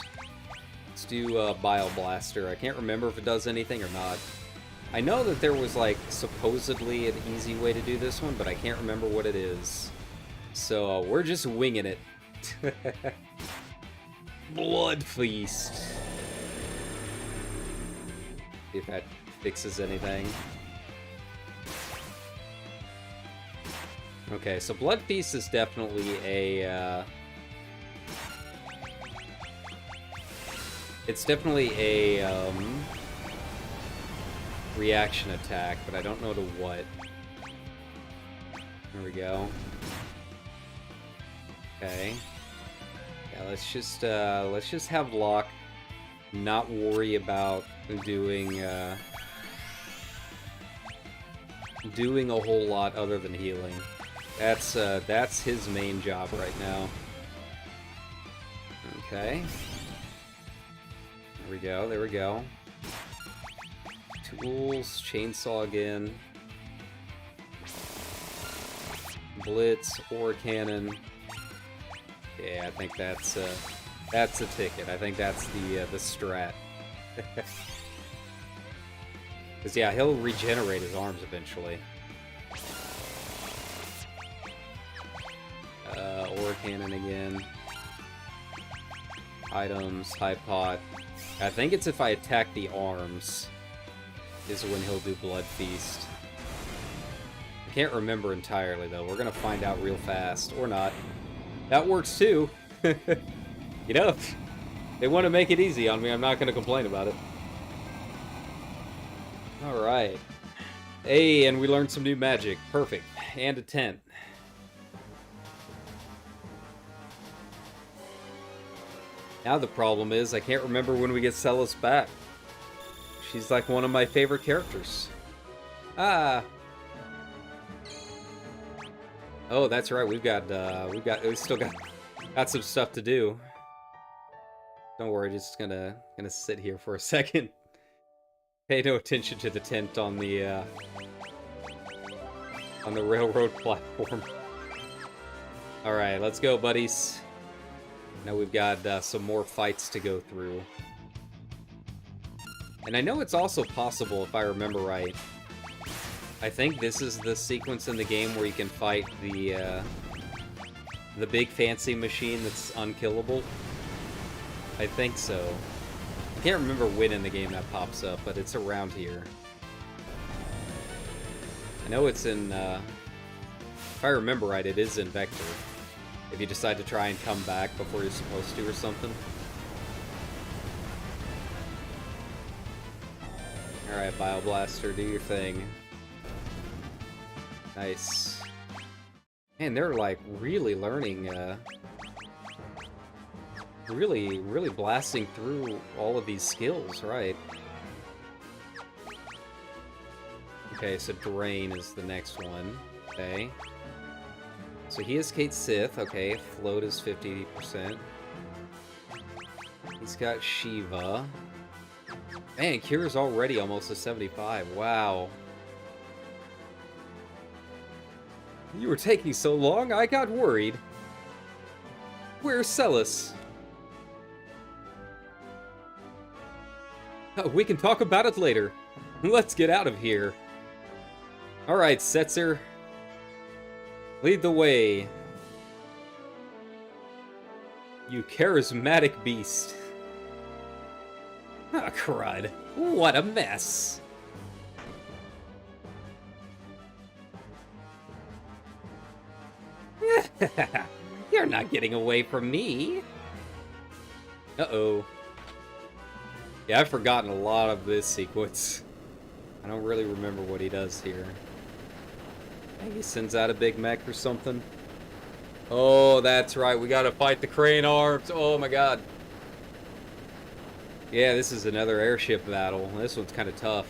Let's do Bioblaster. I can't remember if it does anything or not. I know that there was, like, supposedly an easy way to do this one, but I can't remember what it is. So we're just winging it. Blood Feast. See if that fixes anything. Okay, so Blood Feast is definitely a it's definitely a reaction attack, but I don't know to what. There we go. Okay. Yeah, let's just have luck. Not worry about doing a whole lot other than healing. That's his main job right now. Okay. There we go, there we go. Tools, chainsaw again. Blitz, ore cannon. Yeah, I think that's a ticket. I think that's the strat. Because, yeah, he'll regenerate his arms eventually. Ore cannon again. Items, high pot. I think it's if I attack the arms is when he'll do Blood Feast. I can't remember entirely, though. We're gonna find out real fast. Or not. That works, too. You know, if they want to make it easy on me, I'm not gonna complain about it. Alright. Hey, and we learned some new magic. Perfect. And a tent. Now the problem is, I can't remember when we get Celis back. She's like one of my favorite characters. Ah! Oh, that's right, we still got some stuff to do. Don't worry, just gonna sit here for a second. Pay no attention to the tent on the railroad platform. Alright, let's go, buddies. Now we've got some more fights to go through. And I know it's also possible, if I remember right. I think this is the sequence in the game where you can fight the big fancy machine that's unkillable. I think so. I can't remember when in the game that pops up, but it's around here. I know it's in, if I remember right, it is in Vector. If you decide to try and come back before you're supposed to or something. Alright, Bioblaster, do your thing. Nice. Man, they're like really learning, really blasting through all of these skills, right? Okay, so Drain is the next one. Okay. So he is Kate Sith. Okay, Float is 50%. He's got Shiva. Man, Cure's already almost a 75. Wow. You were taking so long, I got worried. Where's Celis? We can talk about it later. Let's get out of here. Alright, Setzer. Lead the way. You charismatic beast. Ah, crud. What a mess. You're not getting away from me. Uh-oh. Yeah, I've forgotten a lot of this sequence. I don't really remember what he does here. Maybe he sends out a big mech or something. Oh, that's right. We gotta fight the crane arms. Oh my god. Yeah, this is another airship battle. This one's kind of tough.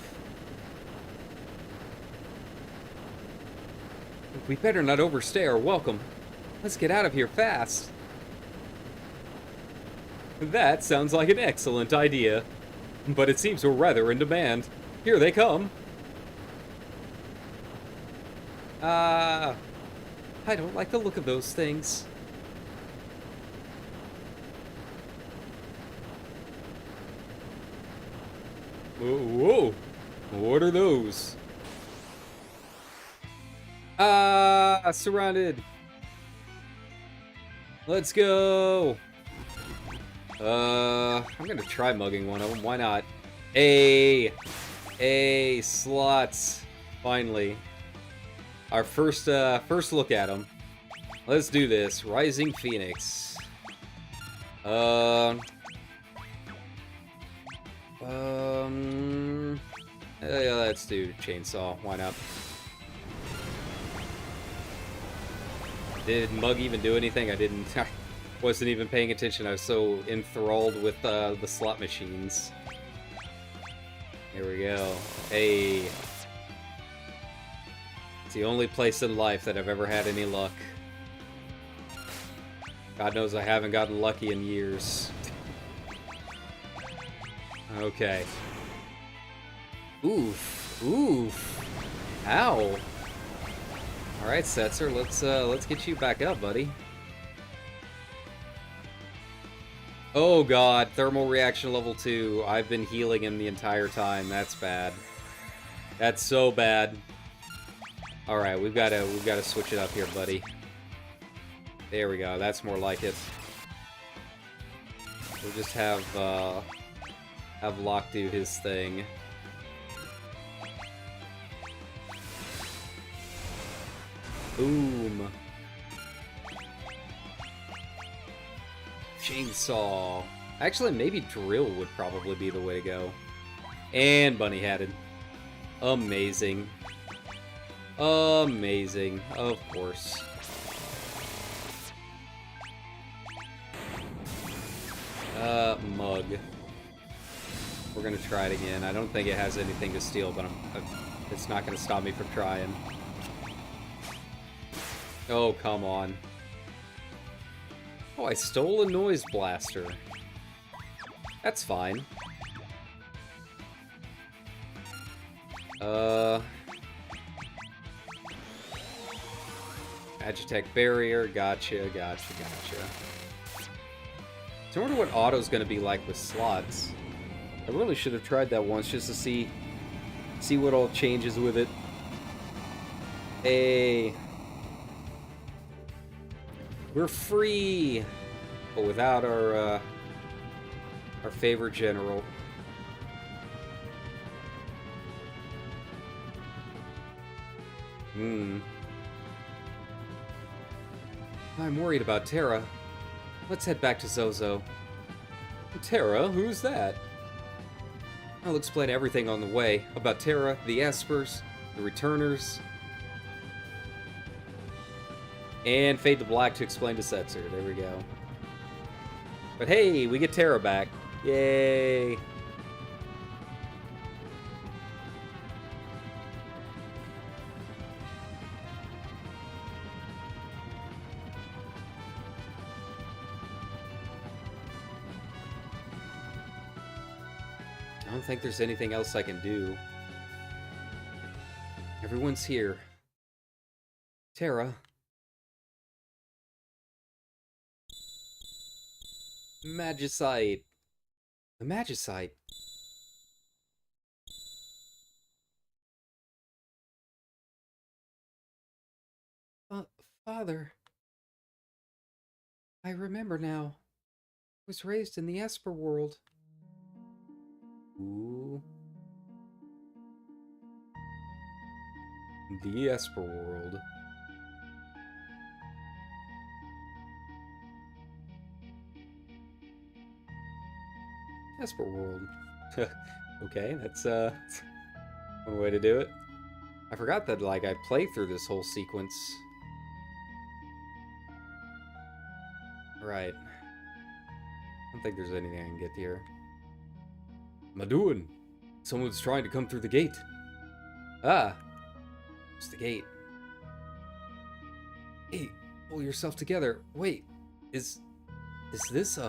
We better not overstay our welcome. Let's get out of here fast. That sounds like an excellent idea. But it seems we're rather in demand. Here they come. I don't like the look of those things. Whoa, what are those? Surrounded. Let's go. I'm gonna try mugging one of them. Why not? Slots. Finally. Our first look at them. Let's do this. Rising Phoenix. Yeah, let's do chainsaw. Why not? Did Mug even do anything? I didn't. Wasn't even paying attention. I was so enthralled with the slot machines. Here we go. Hey. It's the only place in life that I've ever had any luck. God knows I haven't gotten lucky in years. Okay. Oof. Oof. Ow. Alright, Setzer, let's get you back up, buddy. Oh god, thermal reaction level 2. I've been healing him the entire time. That's bad. That's so bad. Alright, we've gotta switch it up here, buddy. There we go, that's more like it. We'll just have Locke do his thing. Boom. Chainsaw. Actually, maybe drill would probably be the way to go. And bunny-hatted. Amazing. Amazing. Of course. Mug. We're gonna try it again. I don't think it has anything to steal, but it's not gonna stop me from trying. Oh, come on. Oh, I stole a noise blaster. That's fine. Agitech barrier. Gotcha. So I wonder what auto's gonna be like with slots. I really should have tried that once just to see what all changes with it. Hey. We're free! But without our favorite general. I'm worried about Terra. Let's head back to Zozo. Terra? Who's that? I'll explain everything on the way. About Terra, the Espers, the Returners. And fade to black to explain to Setzer. There we go. But hey, we get Terra back. Yay! I don't think there's anything else I can do. Everyone's here. Terra. Magicite. The Magicite. Father, I remember now. I was raised in the Esper world. Ooh. The Esper world. Esper world. Okay, that's one way to do it. I forgot that, like, I played through this whole sequence. Right. I don't think there's anything I can get here. Maduin! Someone's trying to come through the gate. Ah! It's the gate. Hey, pull yourself together. Wait, is this, there's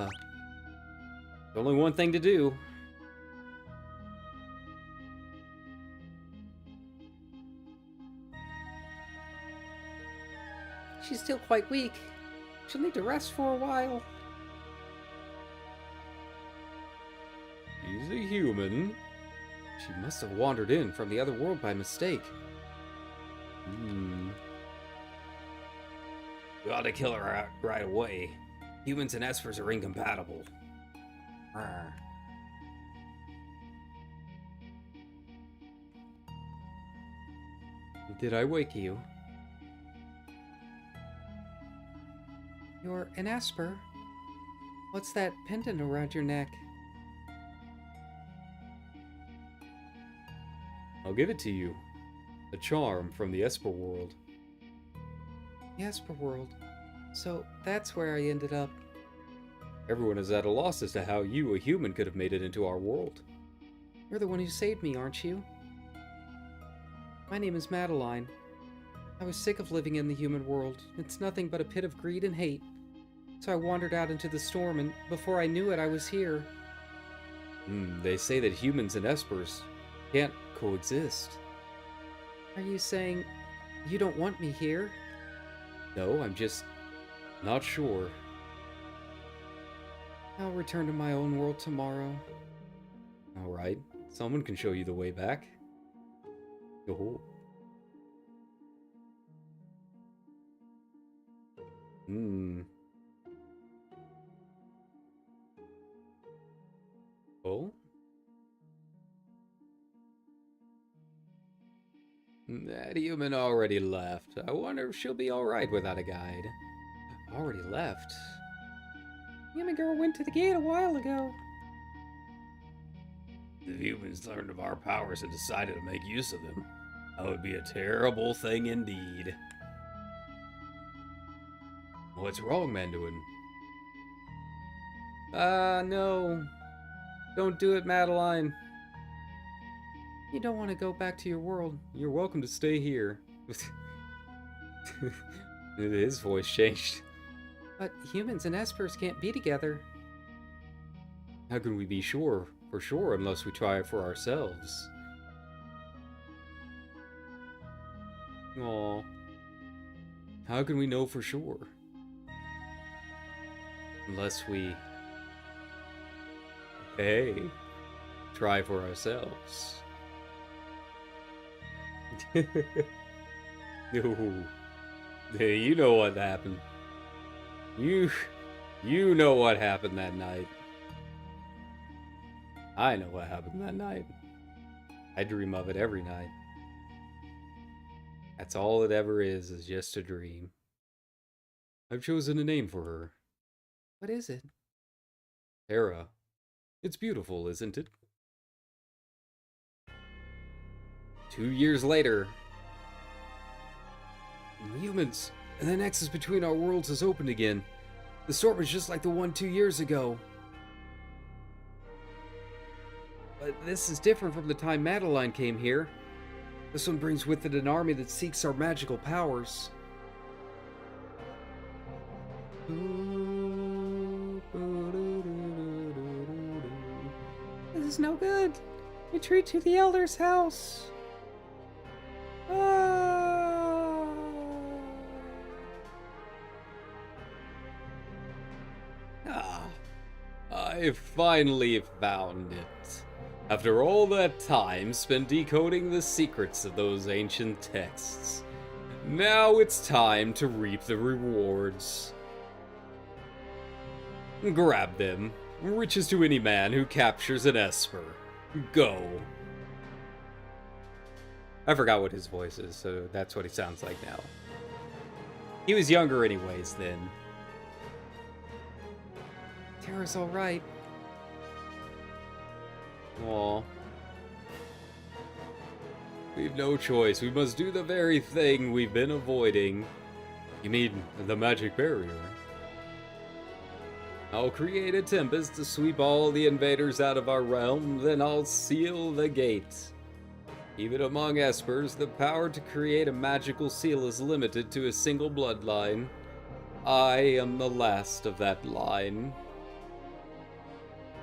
only one thing to do. She's still quite weak. She'll need to rest for a while. She's a human. She must have wandered in from the other world by mistake. We ought to kill her right away. Humans and Espers are incompatible. Arr. Did I wake you? You're an Esper? What's that pendant around your neck? I'll give it to you. A charm from the Esper world. The Esper world. So that's where I ended up. Everyone is at a loss as to how you, a human, could have made it into our world. You're the one who saved me, aren't you? My name is Madeline. I was sick of living in the human world. It's nothing but a pit of greed and hate. So I wandered out into the storm, and before I knew it, I was here. They say that humans and Espers can't coexist. Are you saying you don't want me here? No, I'm just not sure. I'll return to my own world tomorrow. Alright, someone can show you the way back. Oh. Oh? That human already left. I wonder if she'll be alright without a guide. Already left? Human girl went to the gate a while ago. The humans learned of our powers and decided to make use of them. That would be a terrible thing indeed. What's wrong, Manduin? No. Don't do it, Madeline. You don't want to go back to your world. You're welcome to stay here. His voice changed. But humans and Espers can't be together. How can we be sure, for sure, unless we try it for ourselves? Aw. How can we know for sure? Unless we... Hey, try for ourselves. No. Hey, you know what happened. You know what happened that night. I know what happened that night. I dream of it every night. That's all it ever is just a dream. I've chosen a name for her. What is it? Hera. It's beautiful, isn't it? 2 years later. Humans, and the nexus between our worlds has opened again. The storm is just like the one 2 years ago. But this is different from the time Madeline came here. This one brings with it an army that seeks our magical powers. This is no good. Retreat to the Elder's house. I finally found it. After all that time spent decoding the secrets of those ancient texts, Now it's time to reap the rewards. Grab them. Riches to any man who captures an Esper. Go. I forgot what his voice is, so that's what he sounds like now. He was younger anyways then. Terra's alright. Aw. We've no choice. We must do the very thing we've been avoiding. You mean the magic barrier? I'll create a tempest to sweep all the invaders out of our realm, then I'll seal the gate. Even among Espers, the power to create a magical seal is limited to a single bloodline. I am the last of that line.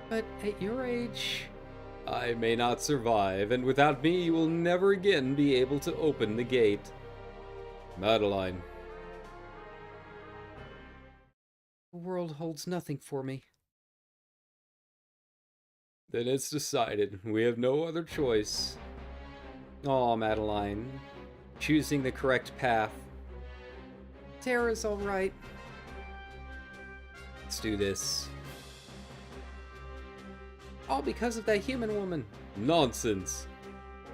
But at your age... I may not survive, and without me you will never again be able to open the gate. Madeline. The world holds nothing for me. Then it's decided. We have no other choice. Aw, Madeline. Choosing the correct path. Terra's alright. Let's do this. All because of that human woman. Nonsense.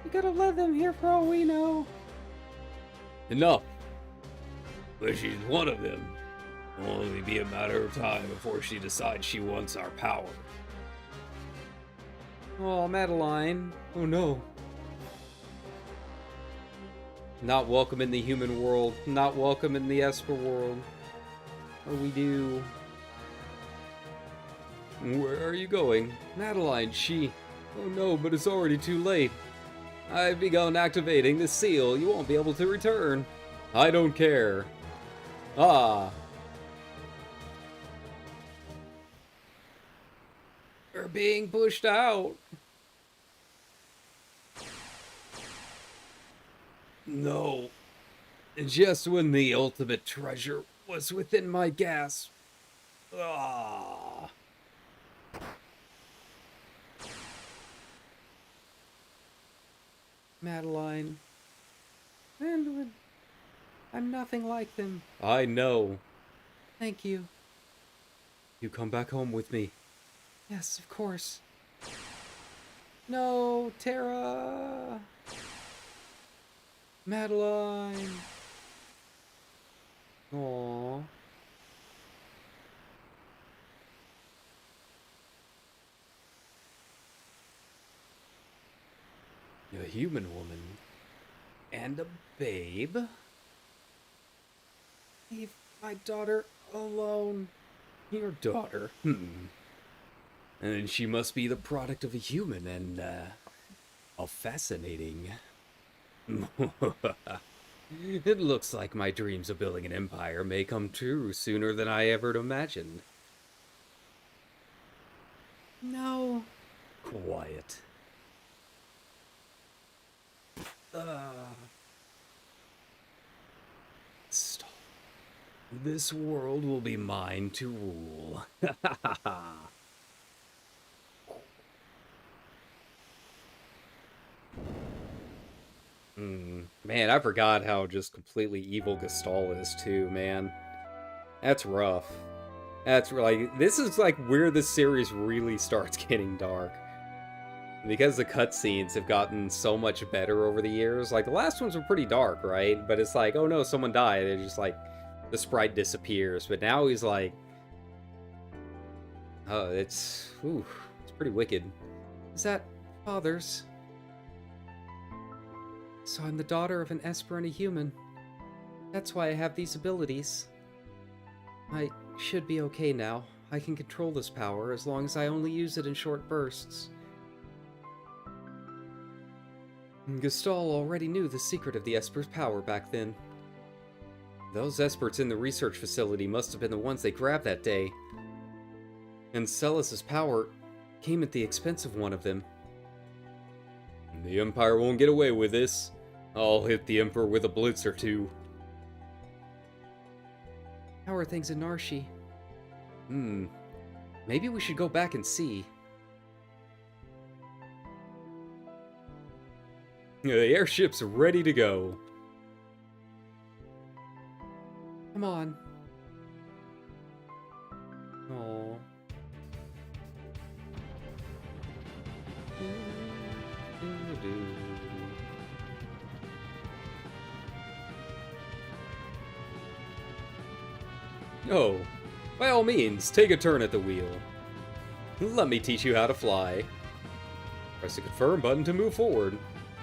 We could have let them here for all we know. Enough. But she's one of them. It'll only be a matter of time before she decides she wants our power. Oh, Madeline. Oh no. Not welcome in the human world. Not welcome in the Esper world. What do we do? Where are you going? Madeline, she... Oh no, but it's already too late. I've begun activating the seal. You won't be able to return. I don't care. Ah. We're being pushed out. No. Just when the ultimate treasure was within my grasp. Ah. Madeline. Mandarin. I'm nothing like them. I know. Thank you. You come back home with me. Yes, of course. No, Terra. Madeline. Aww. A human woman. And a babe? Leave my daughter alone. Your daughter? And she must be the product of a human and, fascinating. It looks like my dreams of building an empire may come true sooner than I ever imagined. No. Quiet. Stop. This world will be mine to rule. Man, I forgot how just completely evil Gestahl is too, man. That's rough. That's like, this is like where the series really starts getting dark. Because the cutscenes have gotten so much better over the years. Like, the last ones were pretty dark, right? But it's like, oh no, someone died. They're just like, the sprite disappears. But now he's like, oh, it's pretty wicked. Is that father's? So I'm the daughter of an Esper and a human. That's why I have these abilities. I should be okay now. I can control this power as long as I only use it in short bursts. Gestahl already knew the secret of the Esper's power back then. Those experts in the research facility must have been the ones they grabbed that day. And Celus's power came at the expense of one of them. The Empire won't get away with this. I'll hit the Emperor with a blitz or two. How are things in Narshi? Maybe we should go back and see. The airship's ready to go. Come on. Aww. Oh, by all means, take a turn at the wheel. Let me teach you how to fly. Press the confirm button to move forward.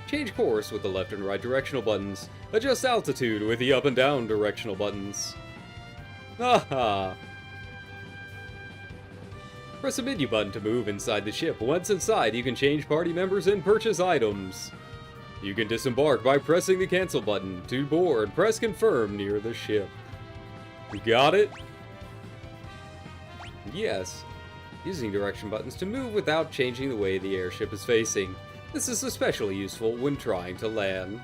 Change course with the left and right directional buttons. Adjust altitude with the up and down directional buttons. Haha! Press the menu button to move inside the ship. Once inside, you can change party members and purchase items. You can disembark by pressing the cancel button. To board, press confirm near the ship. You got it? Yes. Using direction buttons to move without changing the way the airship is facing. This is especially useful when trying to land.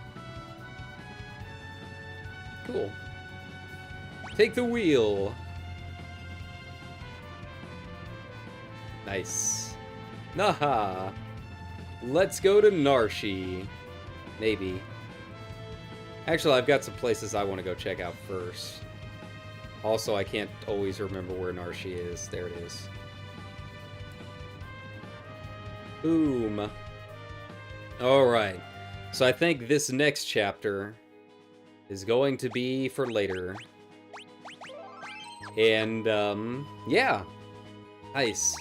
Cool. Take the wheel. Nice. Naha. Let's go to Narshi. Maybe. Actually, I've got some places I want to go check out first. Also, I can't always remember where Narshi is. There it is. Boom. Alright. So I think this next chapter is going to be for later. And, yeah. Nice.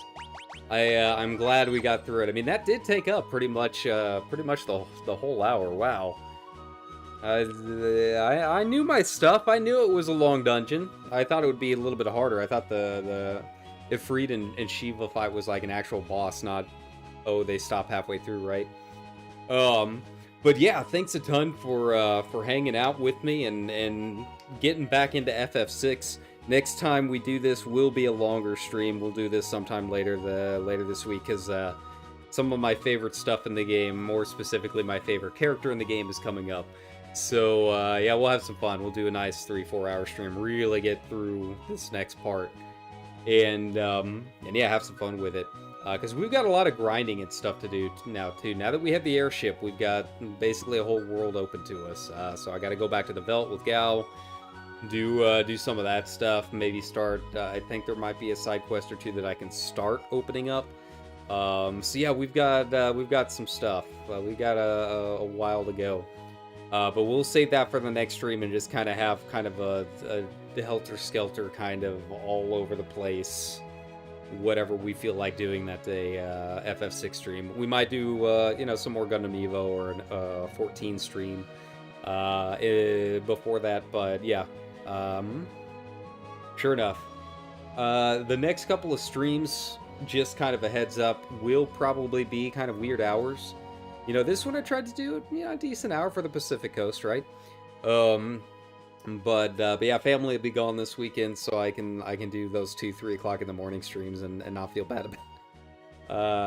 I'm glad we got through it. I mean, that did take up pretty much the whole hour. Wow. I knew my stuff. I knew it was a long dungeon. I thought it would be a little bit harder. I thought the Ifrit and Shiva fight was like an actual boss, not, oh, they stop halfway through, right? But yeah, thanks a ton for hanging out with me and getting back into FF6. Next time we do this will be a longer stream. We'll do this sometime later this week, because some of my favorite stuff in the game, more specifically my favorite character in the game, is coming up. So yeah, we'll have some fun. We'll do a nice 3-4 hour stream, really get through this next part, and yeah, have some fun with it. Because we've got a lot of grinding and stuff to do now too. Now that we have the airship, we've got basically a whole world open to us. So I got to go back to the Veld with Gal, do some of that stuff. Maybe start. I think there might be a side quest or two that I can start opening up. So yeah, we've got some stuff. We got a while to go. But we'll save that for the next stream and just kind of have a helter-skelter kind of all over the place, whatever we feel like doing that day, FF6 stream. We might do, some more Gundam Evo or a 14 stream before that, but yeah. Sure enough. The next couple of streams, just kind of a heads up, will probably be kind of weird hours. This one I tried to do, a decent hour for the Pacific Coast, right? But yeah, family will be gone this weekend, so I can do those 2-3 o'clock in the morning streams and not feel bad about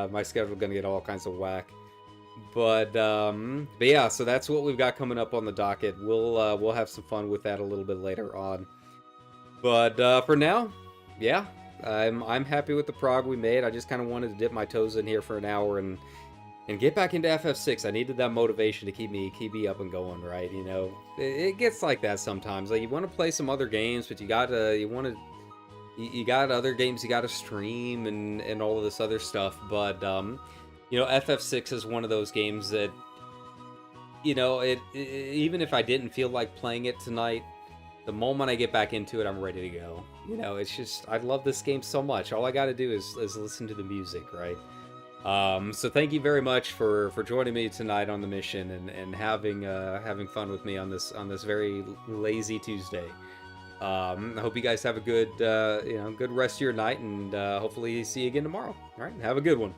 it. My schedule's gonna get all kinds of whack. But yeah, so that's what we've got coming up on the docket. We'll have some fun with that a little bit later on. But for now, yeah, I'm happy with the prog we made. I just kind of wanted to dip my toes in here for an hour and get back into FF6. I needed that motivation to keep me up and going, right? It gets like that sometimes. Like, you want to play some other games, but you got other games you got to stream and all of this other stuff. But FF6 is one of those games that, even if I didn't feel like playing it tonight, the moment I get back into it, I'm ready to go. It's just, I love this game so much. All I got to do is listen to the music, right? So thank you very much for joining me tonight on the mission and having fun with me on this very lazy Tuesday. I hope you guys have a good good rest of your night, and hopefully see you again tomorrow. All right, have a good one.